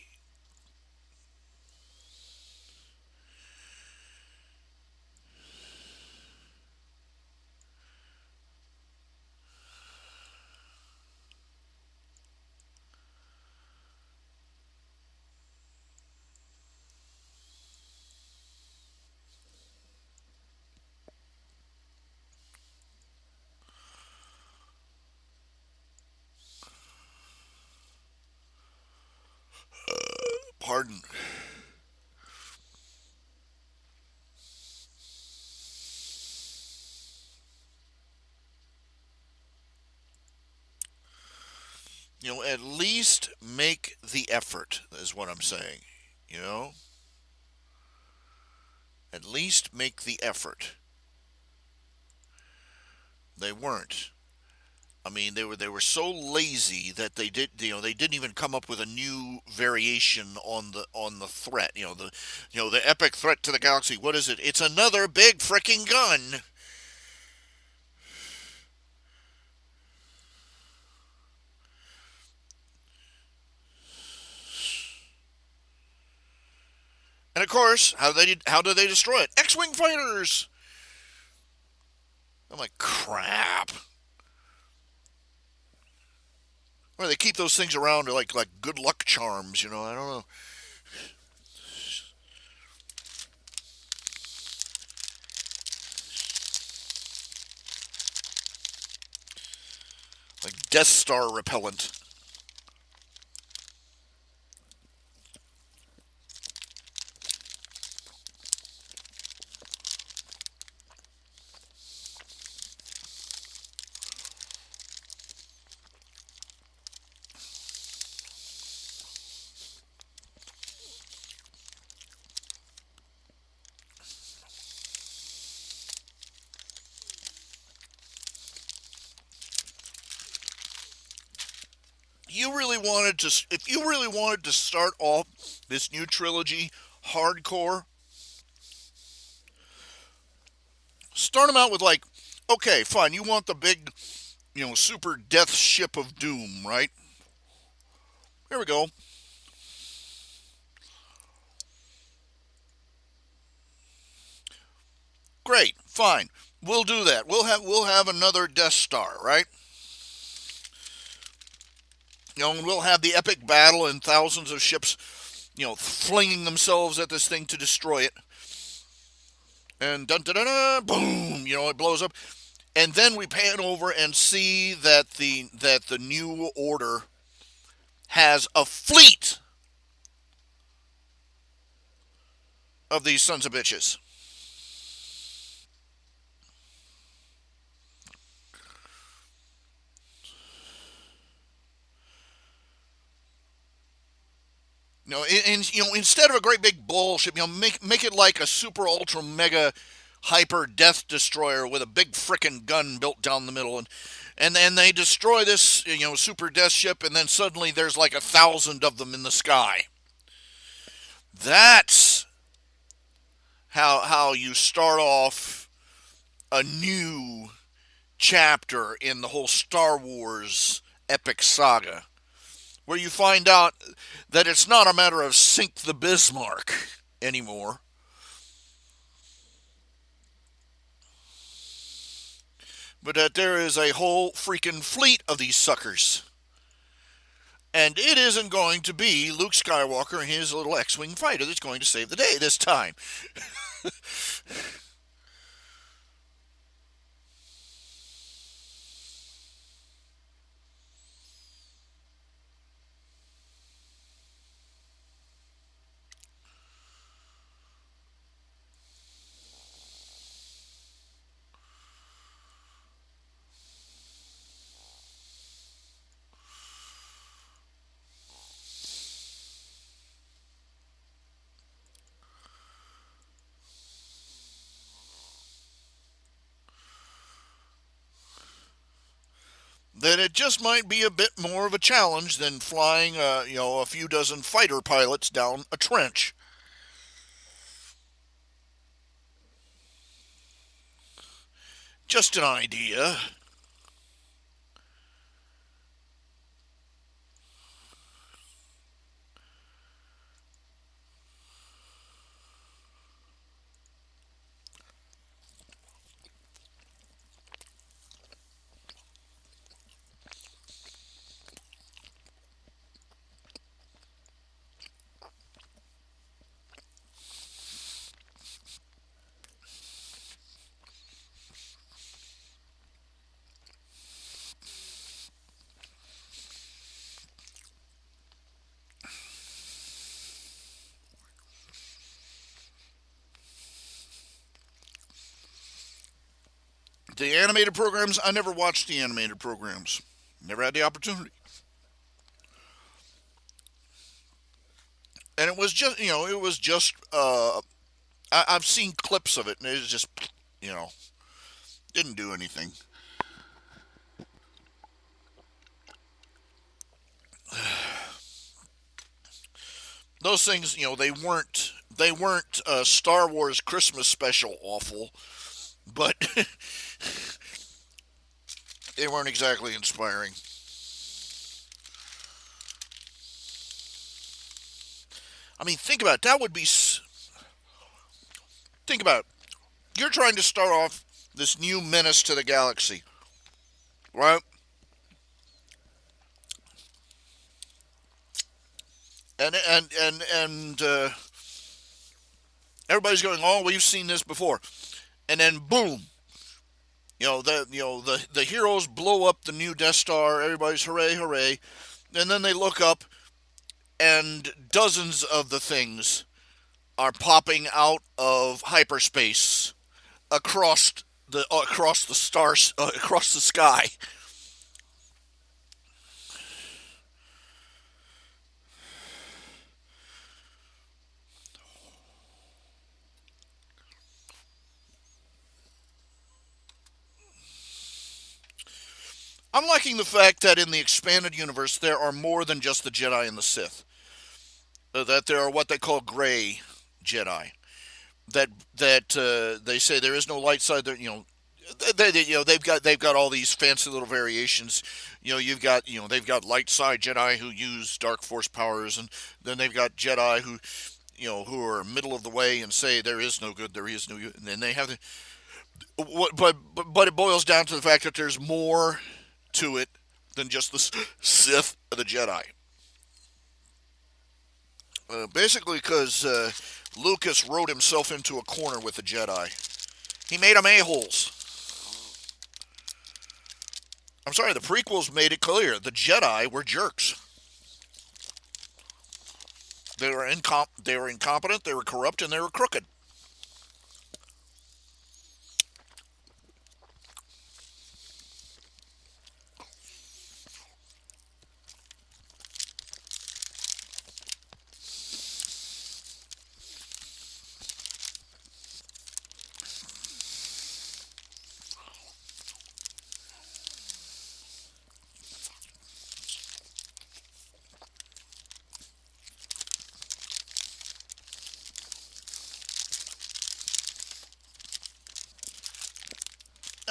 pardon. At least make the effort is what I'm saying. You know, at least make the effort. They weren't. I mean, they were so lazy that they didn't even come up with a new variation on the threat. The epic threat to the galaxy. What is it? It's another big freaking gun. And of course, how do they destroy it? X-wing fighters. I'm like, crap. Or they keep those things around like good luck charms. I don't know. Like Death Star repellent. If you really wanted to start off this new trilogy hardcore, start them out with like, okay, fine, you want the big, super death ship of doom, right? Here we go. Great, fine. We'll do that. We'll have another Death Star, right? And we'll have the epic battle and thousands of ships, flinging themselves at this thing to destroy it. And dun dun dun, dun boom, it blows up. And then we pan over and see that the new order has a fleet of these sons of bitches. Instead of a great big bullship, make it like a super ultra mega hyper death destroyer with a big frickin' gun built down the middle, and then they destroy this super death ship, and then suddenly there's like 1,000 of them in the sky. That's how you start off a new chapter in the whole Star Wars epic saga, where you find out that it's not a matter of sink the Bismarck anymore. but that there is a whole freaking fleet of these suckers. And it isn't going to be Luke Skywalker and his little X-Wing fighter that's going to save the day this time. Then it just might be a bit more of a challenge than flying, a few dozen fighter pilots down a trench. Just an idea. The animated programs, I never watched the animated programs. Never had the opportunity. And it was just, I've seen clips of it, and it was just, you know, didn't do anything. Those things, they weren't Star Wars Christmas special awful, but they weren't exactly inspiring. I mean, think about it. Think about it. You're trying to start off this new menace to the galaxy, right? And everybody's going, "Oh, we've seen this before," and then boom, the heroes blow up the new Death Star. Everybody's hooray, hooray, and then they look up, and dozens of the things are popping out of hyperspace across the stars across the sky. I'm liking the fact that in the expanded universe there are more than just the Jedi and the Sith. That there are what they call gray Jedi. That they say there is no light side. There, they've got all these fancy little variations. You've got they've got light side Jedi who use dark force powers, and then they've got Jedi who are middle of the way and say there is no good, there is no good, and then they have the but it boils down to the fact that there's more to it than just the Sith or the Jedi. Basically, because Lucas wrote himself into a corner with the Jedi. He made them a-holes. I'm sorry, the prequels made it clear the Jedi were jerks. They were incompetent, they were corrupt, and they were crooked.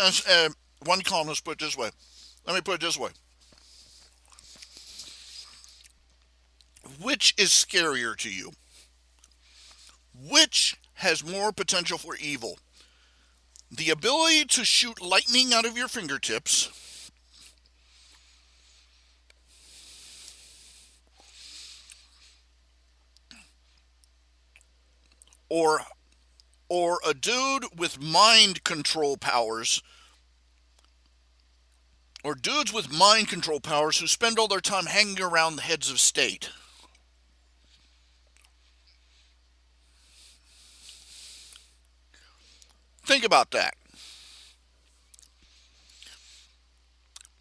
As one columnist put it this way. Let me put it this way. Which is scarier to you? Which has more potential for evil? The ability to shoot lightning out of your fingertips, or a dude with mind control powers, or dudes with mind control powers who spend all their time hanging around the heads of state. Think about that.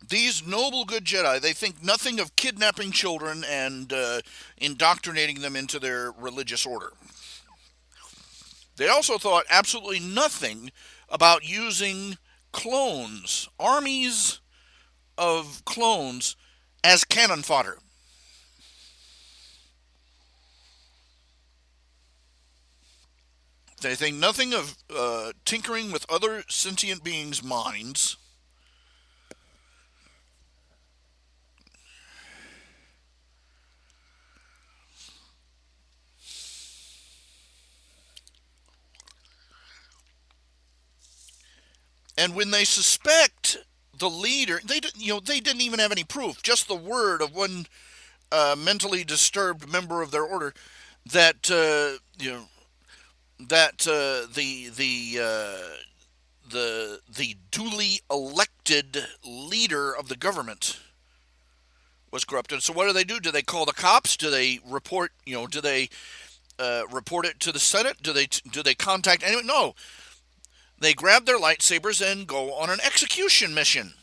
These noble good Jedi, they think nothing of kidnapping children and indoctrinating them into their religious order. They also thought absolutely nothing about using clones, armies of clones, as cannon fodder. They think nothing of tinkering with other sentient beings' minds. And when they suspect the leader, they didn't even have any proof, just the word of one mentally disturbed member of their order that the duly elected leader of the government was corrupted. So what do they do? Do they call the cops? Do they report? Do they report it to the Senate? Do they contact anyone? No. They grab their lightsabers and go on an execution mission.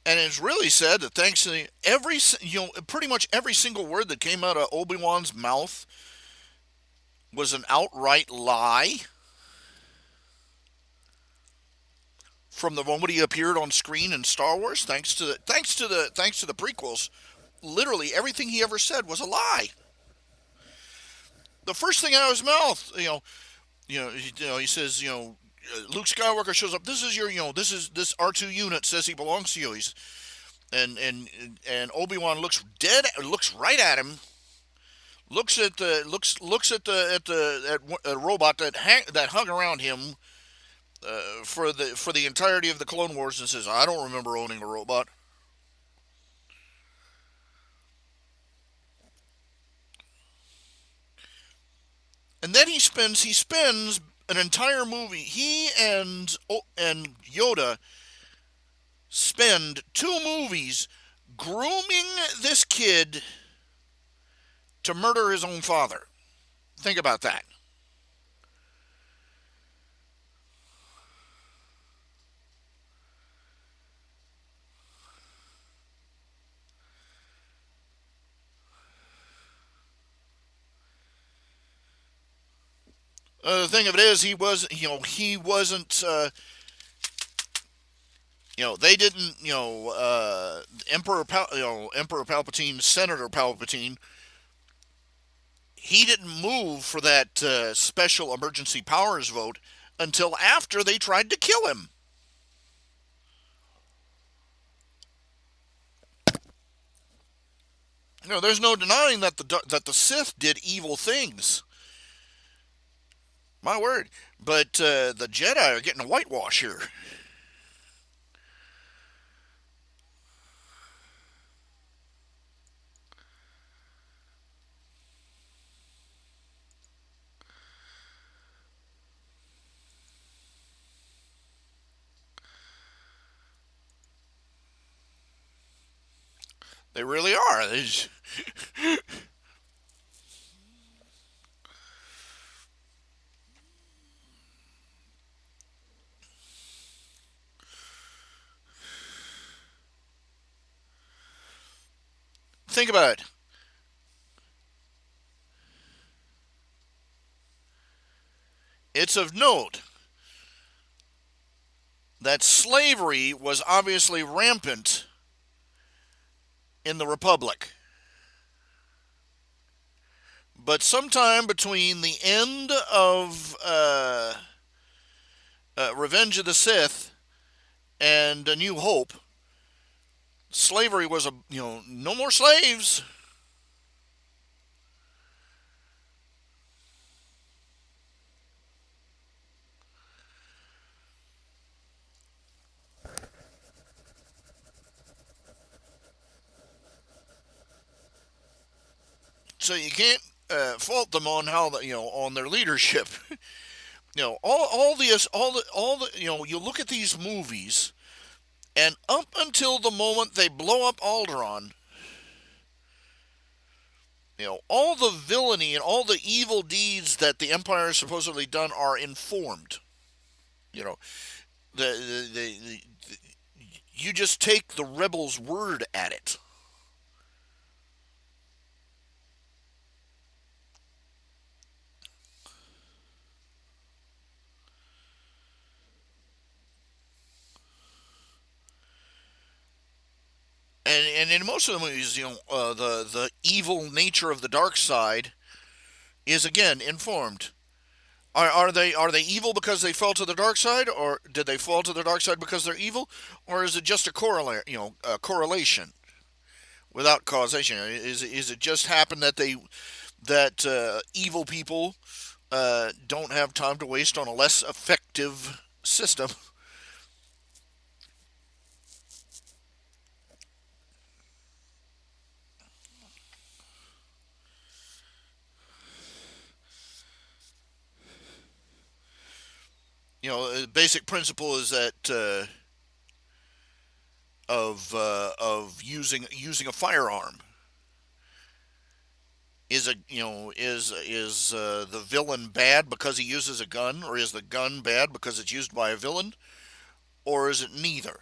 And it's really said that thanks to pretty much every single word that came out of Obi-Wan's mouth was an outright lie from the moment he appeared on screen in Star Wars. Thanks to the prequels, literally everything he ever said was a lie. The first thing out of his mouth, he says, Luke Skywalker shows up. This R2 unit says he belongs to you. And Obi-Wan looks right at him, looks at a robot that hung around him for the entirety of the Clone Wars and says, "I don't remember owning a robot." And then he spends an entire movie. He and Yoda spend 2 movies grooming this kid to murder his own father. Think about that. The thing of it is, he wasn't. They didn't. Emperor Palpatine, Senator Palpatine. He didn't move for that special emergency powers vote until after they tried to kill him. There's no denying that the Sith did evil things. My word. But the Jedi are getting a whitewash here. They really are. Think about it. It's of note that slavery was obviously rampant in the Republic. But sometime between the end of Revenge of the Sith and A New Hope, slavery was no more slaves. So you can't fault them on how on their leadership. All the you look at these movies, and up until the moment they blow up Alderaan, all the villainy and all the evil deeds that the Empire has supposedly done are informed. You know, the you just take the rebels' word at it. And in most of the movies, the evil nature of the dark side is again informed. Are they evil because they fell to the dark side, or did they fall to the dark side because they're evil, or is it just a correlation without causation? Is it just happen that evil people don't have time to waste on a less effective system? The basic principle is that of using a firearm is the villain bad because he uses a gun, or is the gun bad because it's used by a villain, or is it neither?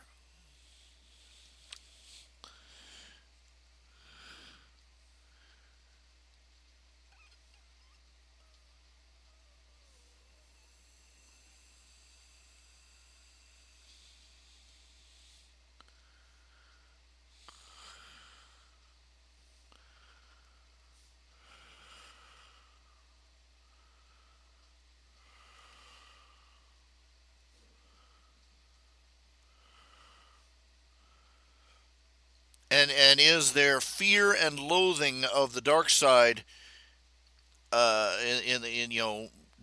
And is there fear and loathing of the dark side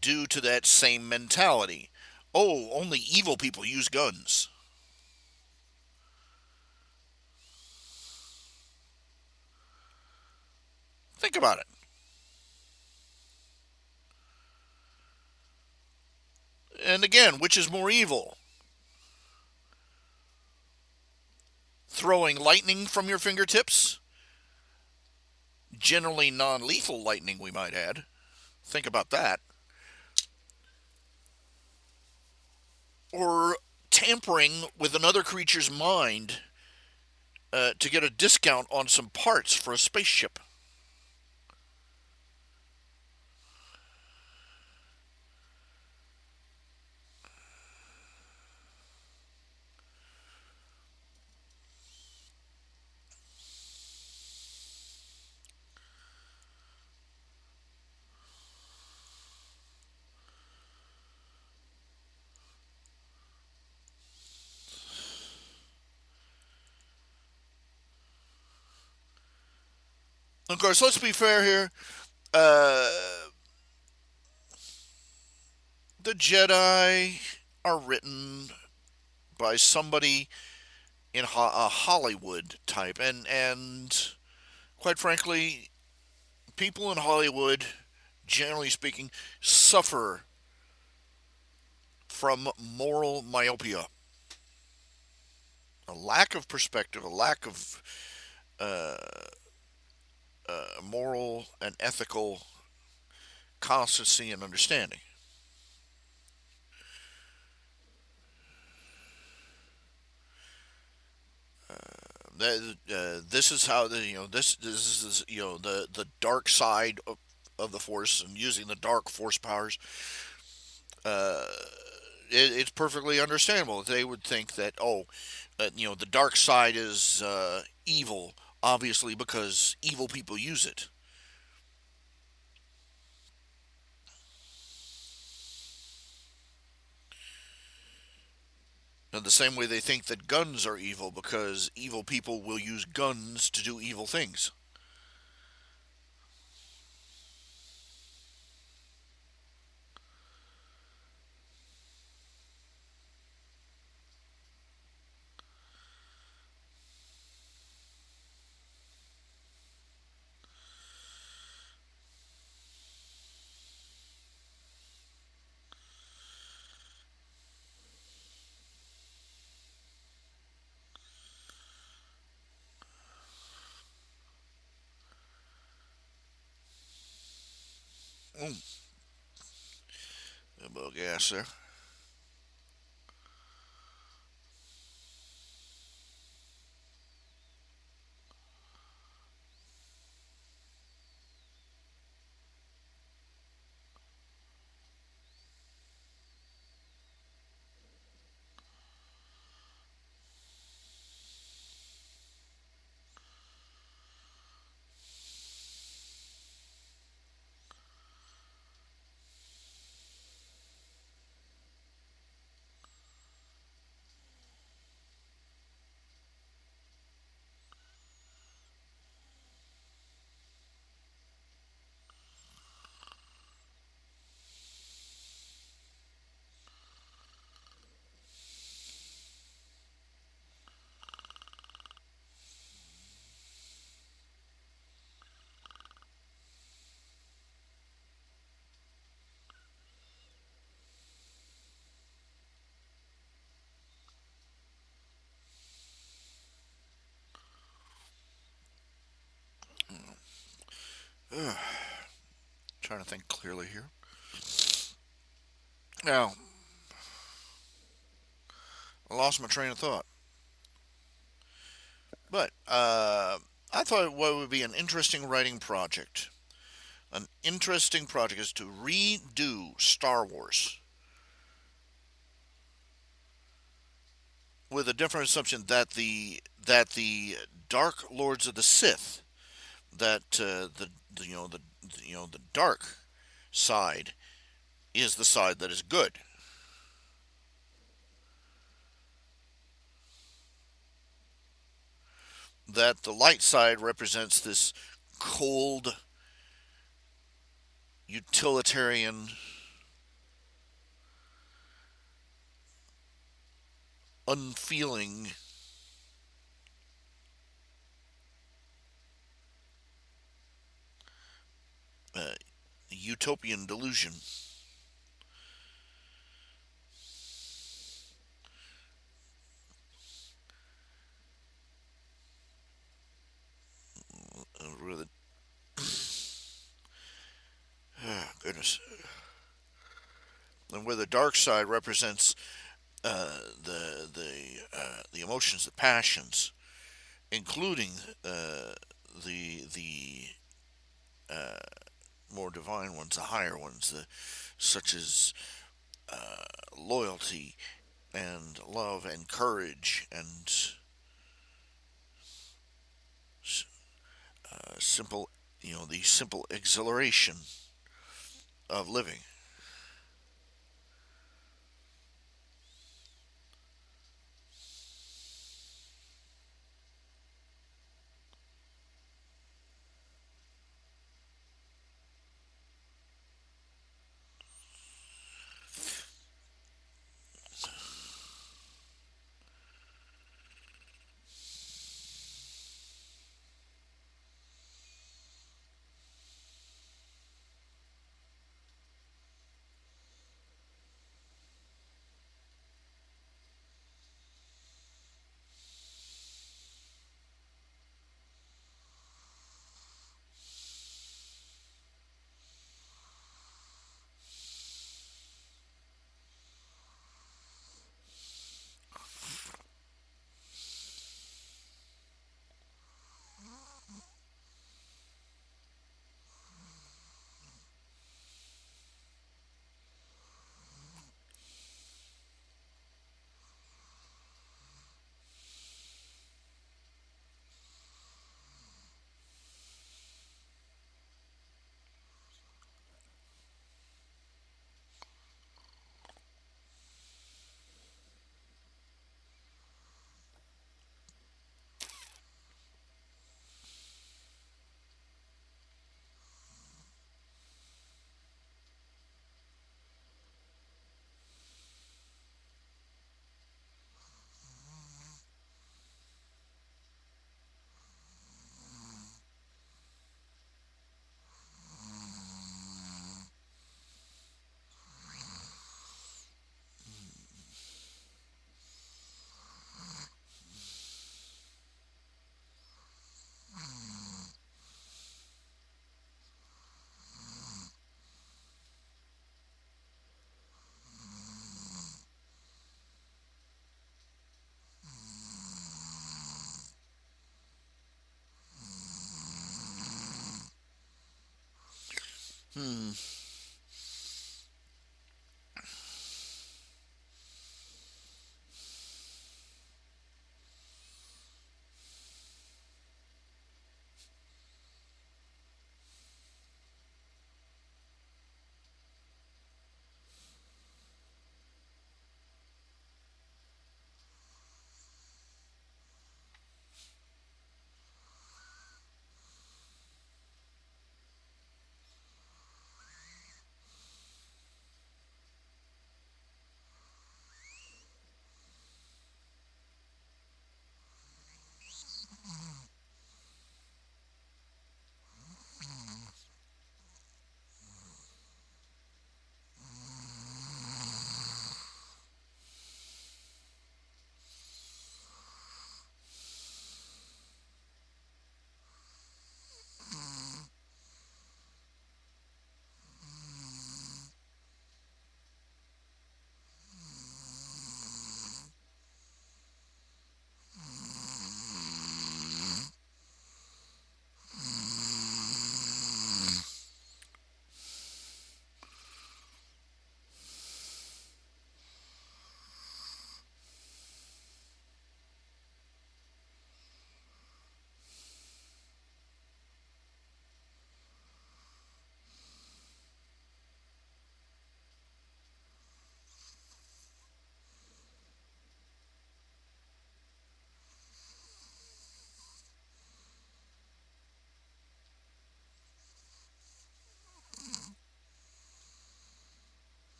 due to that same mentality? Oh, only evil people use guns. Think about it. And again, which is more evil? Throwing lightning from your fingertips? Generally non lethal lightning, we might add. Think about that. Or tampering with another creature's mind to get a discount on some parts for a spaceship. Of course, let's be fair here. Uh, the Jedi are written by somebody in a Hollywood type, and quite frankly, people in Hollywood, generally speaking, suffer from moral myopia, a lack of perspective, a lack of uh, moral and ethical constancy and understanding. This is how this is the dark side of the force, and using the dark force powers. Uh, it's perfectly understandable that they would think that the dark side is evil, obviously because evil people use it. Now, In the same way they think that guns are evil because evil people will use guns to do evil things. Mm, a little gas there. Ugh, trying to think clearly here. Now, I lost my train of thought. But I thought what would be an interesting writing project. An interesting project is to redo Star Wars with a different assumption that the Dark Lords of the Sith, that the the dark side is the side that is good. That the light side represents this cold, utilitarian, unfeeling uh, utopian delusion. Really, goodness. And where the dark side represents the emotions, the passions, including the uh, more divine ones, the higher ones, such as loyalty and love and courage and simple, the simple exhilaration of living. Hmm.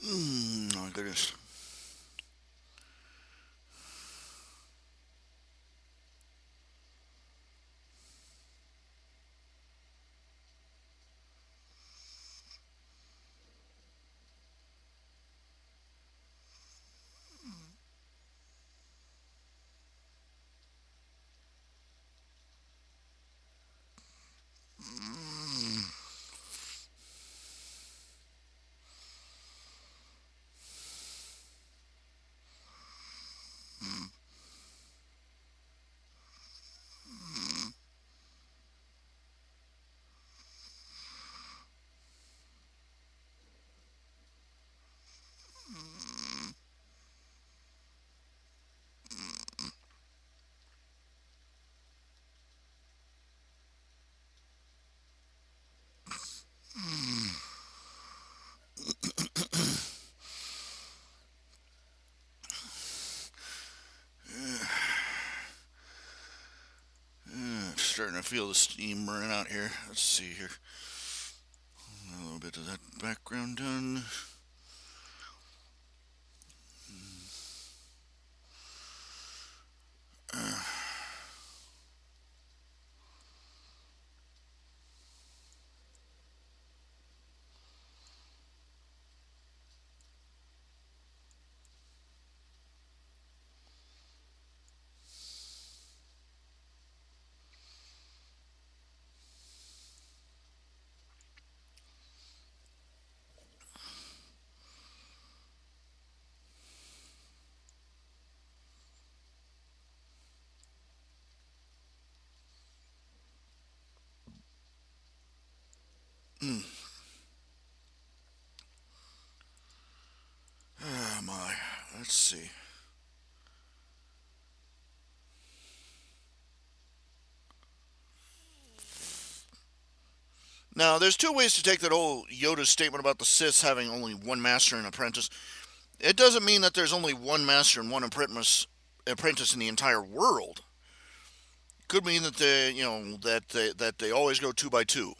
Oh my goodness. Starting to feel the steam burning out here. Let's see here. A little bit of that background done. Mm. Oh my. Let's see. Now, there's two ways to take that whole Yoda statement about the Sith having only one master and apprentice. It doesn't mean that there's only one master and one apprentice in the entire world. It could mean that they always go two by two.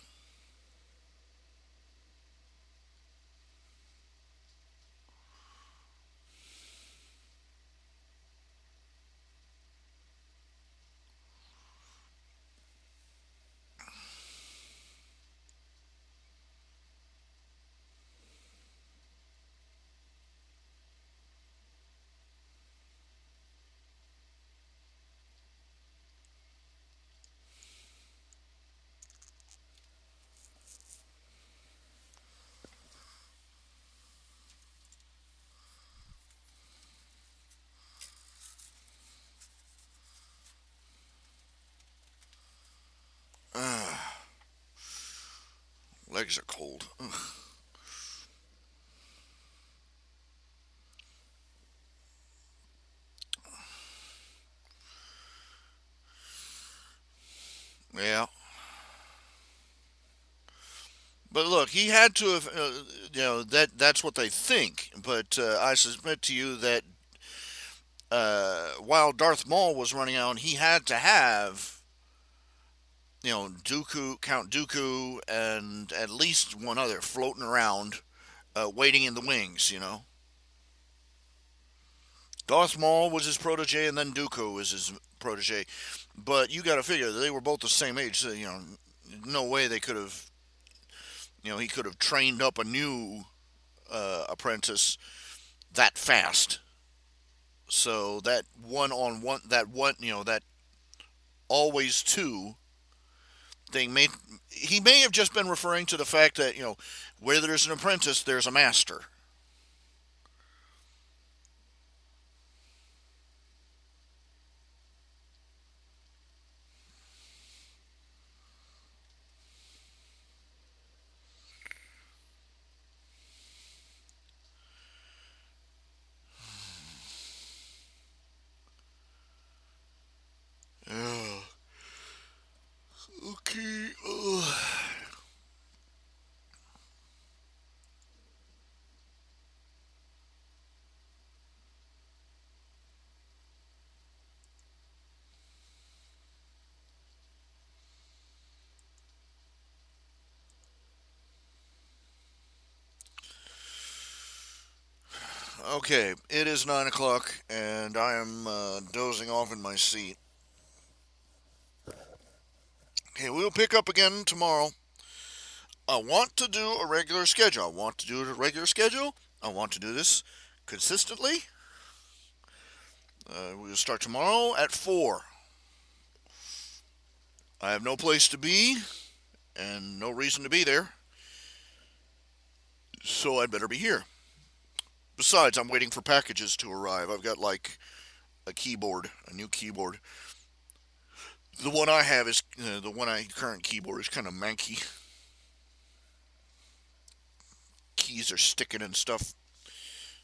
Legs are cold. Ugh. Yeah, but look, he had to have. That's what they think. But I submit to you that while Darth Maul was running out, he had to have Count Dooku, and at least one other floating around, waiting in the wings. Darth Maul was his protege, and then Dooku was his protege. But you got to figure they were both the same age. So, no way they could have. He could have trained up a new apprentice that fast. So that one on one, that always two thing made. He may have just been referring to the fact that where there's an apprentice, there's a master. Yeah. Okay. Okay, it is 9 o'clock, and I am dozing off in my seat. Okay, we'll pick up again tomorrow. I want to do a regular schedule. I want to do a regular schedule. I want to do this consistently. We'll start tomorrow at 4. I have no place to be and no reason to be there, so I'd better be here. Besides, I'm waiting for packages to arrive. I've got like a keyboard, a new keyboard. The one I have is the one I current keyboard is kind of manky. Keys are sticking and stuff.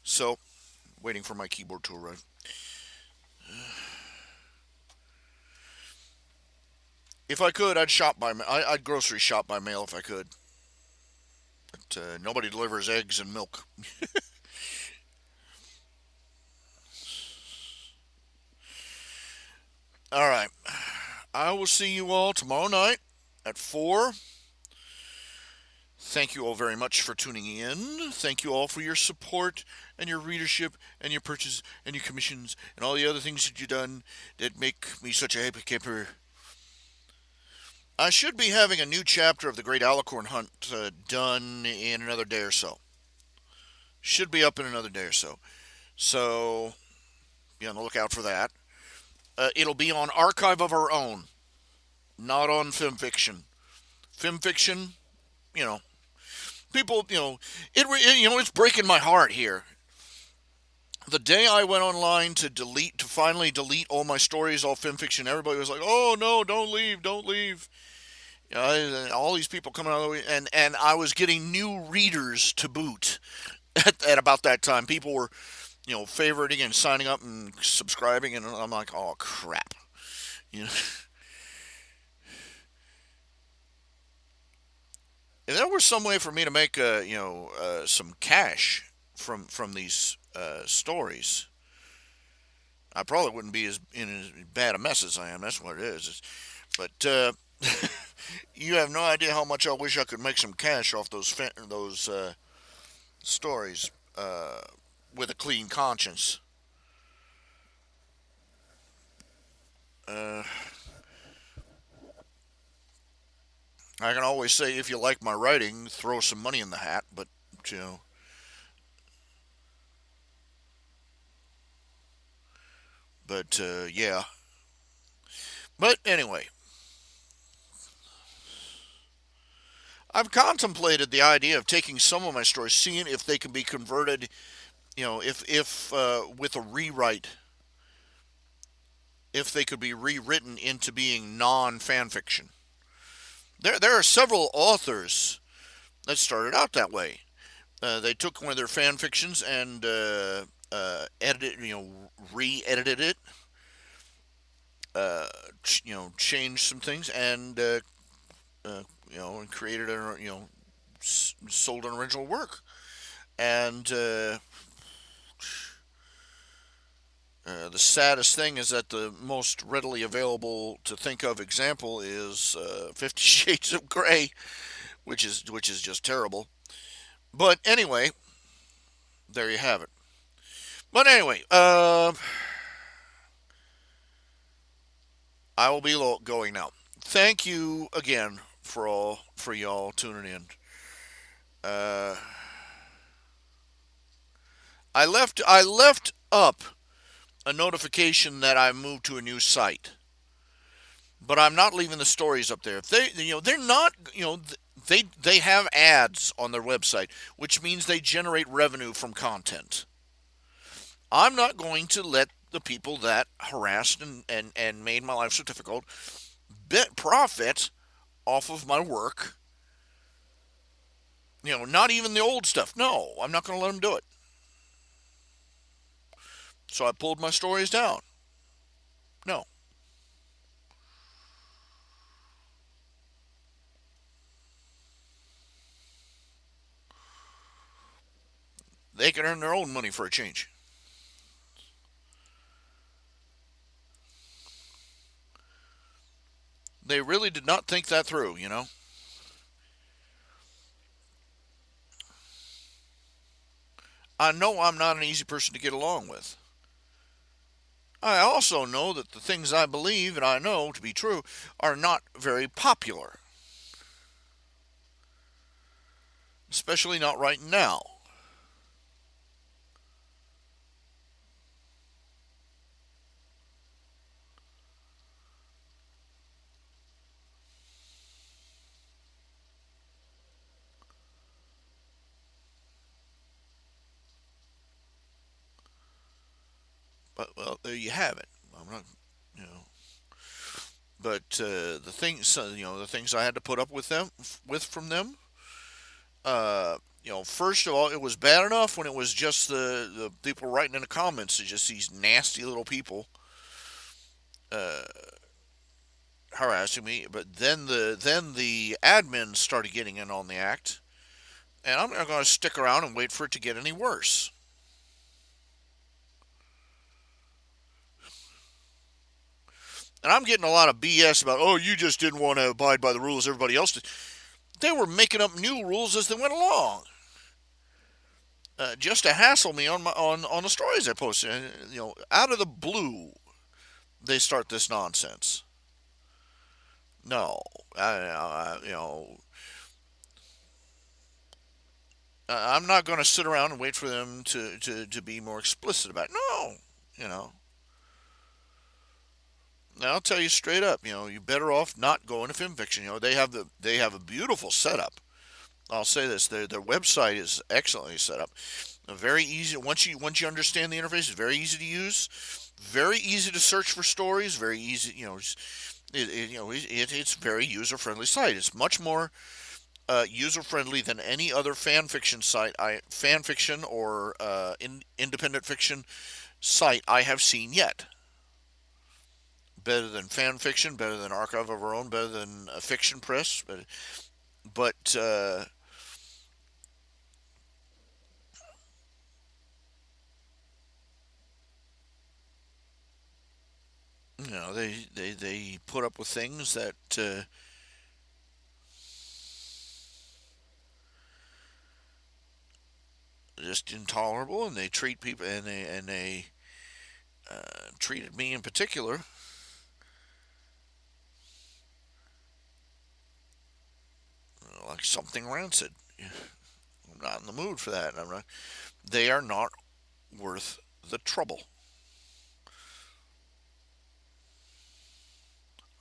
So, waiting for my keyboard to arrive. If I could, I'd shop by. I'd grocery shop by mail if I could. But nobody delivers eggs and milk. All right. I will see you all tomorrow night at 4. Thank you all very much for tuning in. Thank you all for your support and your readership and your purchase and your commissions and all the other things that you've done that make me such a happy camper. I should be having a new chapter of the Great Alicorn Hunt done in another day or so. Should be up in another day or so. So be on the lookout for that. It'll be on Archive of Our Own, not on Film Fiction. Film Fiction, you know, people, it's breaking my heart here. The day I went online to finally delete all my stories, all Film Fiction, everybody was like, "Oh no, don't leave, don't leave." All these people coming out of the way, and I was getting new readers to boot at about that time. People were, favoriting and signing up and subscribing, and I'm like, "Oh crap," you know. if there was some way for me to make some cash from these stories, I probably wouldn't be as in as bad a mess as I am. That's what it is. But you have no idea how much I wish I could make some cash off those stories with a clean conscience. Uh, I can always say if you like my writing, throw some money in the hat. But you know, yeah. But anyway, I've contemplated the idea of taking some of my stories, seeing if they can be converted. If with a rewrite, if they could be rewritten into being non fan fiction. There are several authors that started out that way. They took one of their fan fictions and edited, re-edited it, changed some things, and and created sold an original work. And the saddest thing is that the most readily available to think of example is Fifty Shades of Grey, which is just terrible. But anyway, there you have it. But anyway, I will be going now. Thank you again for y'all tuning in. Uh, I left up a notification that I moved to a new site, but I'm not leaving the stories up there. If they're not, they have ads on their website, which means they generate revenue from content. I'm not going to let the people that harassed and made my life so difficult profit off of my work. Not even the old stuff. No, I'm not going to let them do it. So I pulled my stories down. No, they can earn their own money for a change. They really did not think that through. I know I'm not an easy person to get along with. I also know that the things I believe and I know to be true are not very popular, especially not right now. But well, there you have it. I'm not, you know, but the things I had to put up with from them. First of all, it was bad enough when it was just the people writing in the comments, just these nasty little people uh, harassing me. But then the admins started getting in on the act, and I'm not going to stick around and wait for it to get any worse. And I'm getting a lot of BS about, oh, you just didn't want to abide by the rules everybody else did. They were making up new rules as they went along, just to hassle me on the stories I posted. And, out of the blue, they start this nonsense. No, I'm not going to sit around and wait for them to be more explicit about it. No, you know. I'll tell you straight up. You're better off not going to film fiction. They have a beautiful setup. I'll say this: their website is excellently set up. Very easy. Once you understand the interface, it's very easy to use. Very easy to search for stories. Very easy. It's very user friendly site. It's much more user friendly than any other fan fiction or independent fiction site I have seen yet. Better than fan fiction, better than Archive of Our Own, better than Fiction Press. But But they put up with things that just intolerable, and they treat people, and they treated me in particular like something rancid. I'm not in the mood for that. I'm not. They are not worth the trouble.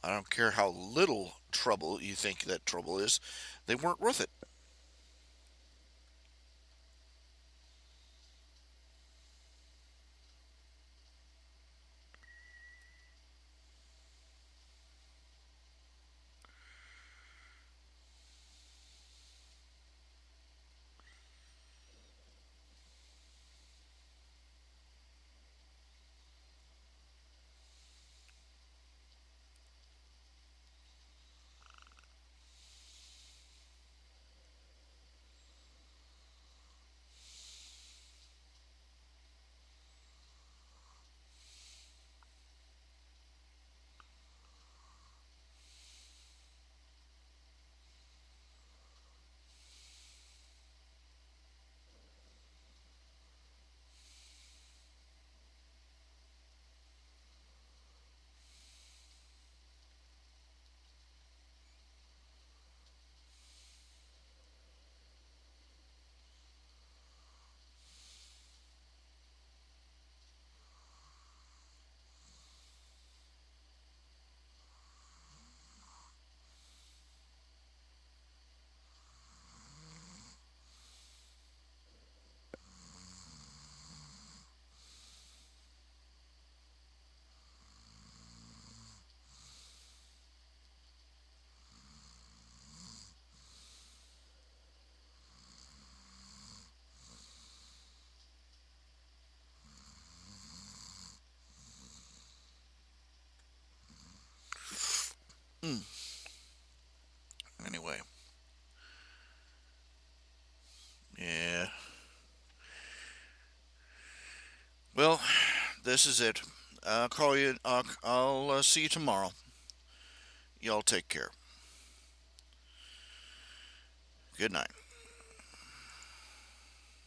I don't care how little trouble you think that trouble is. They weren't worth it. Mm. Anyway, yeah. Well, this is it. I'll call you. I'll see you tomorrow. Y'all take care. Good night.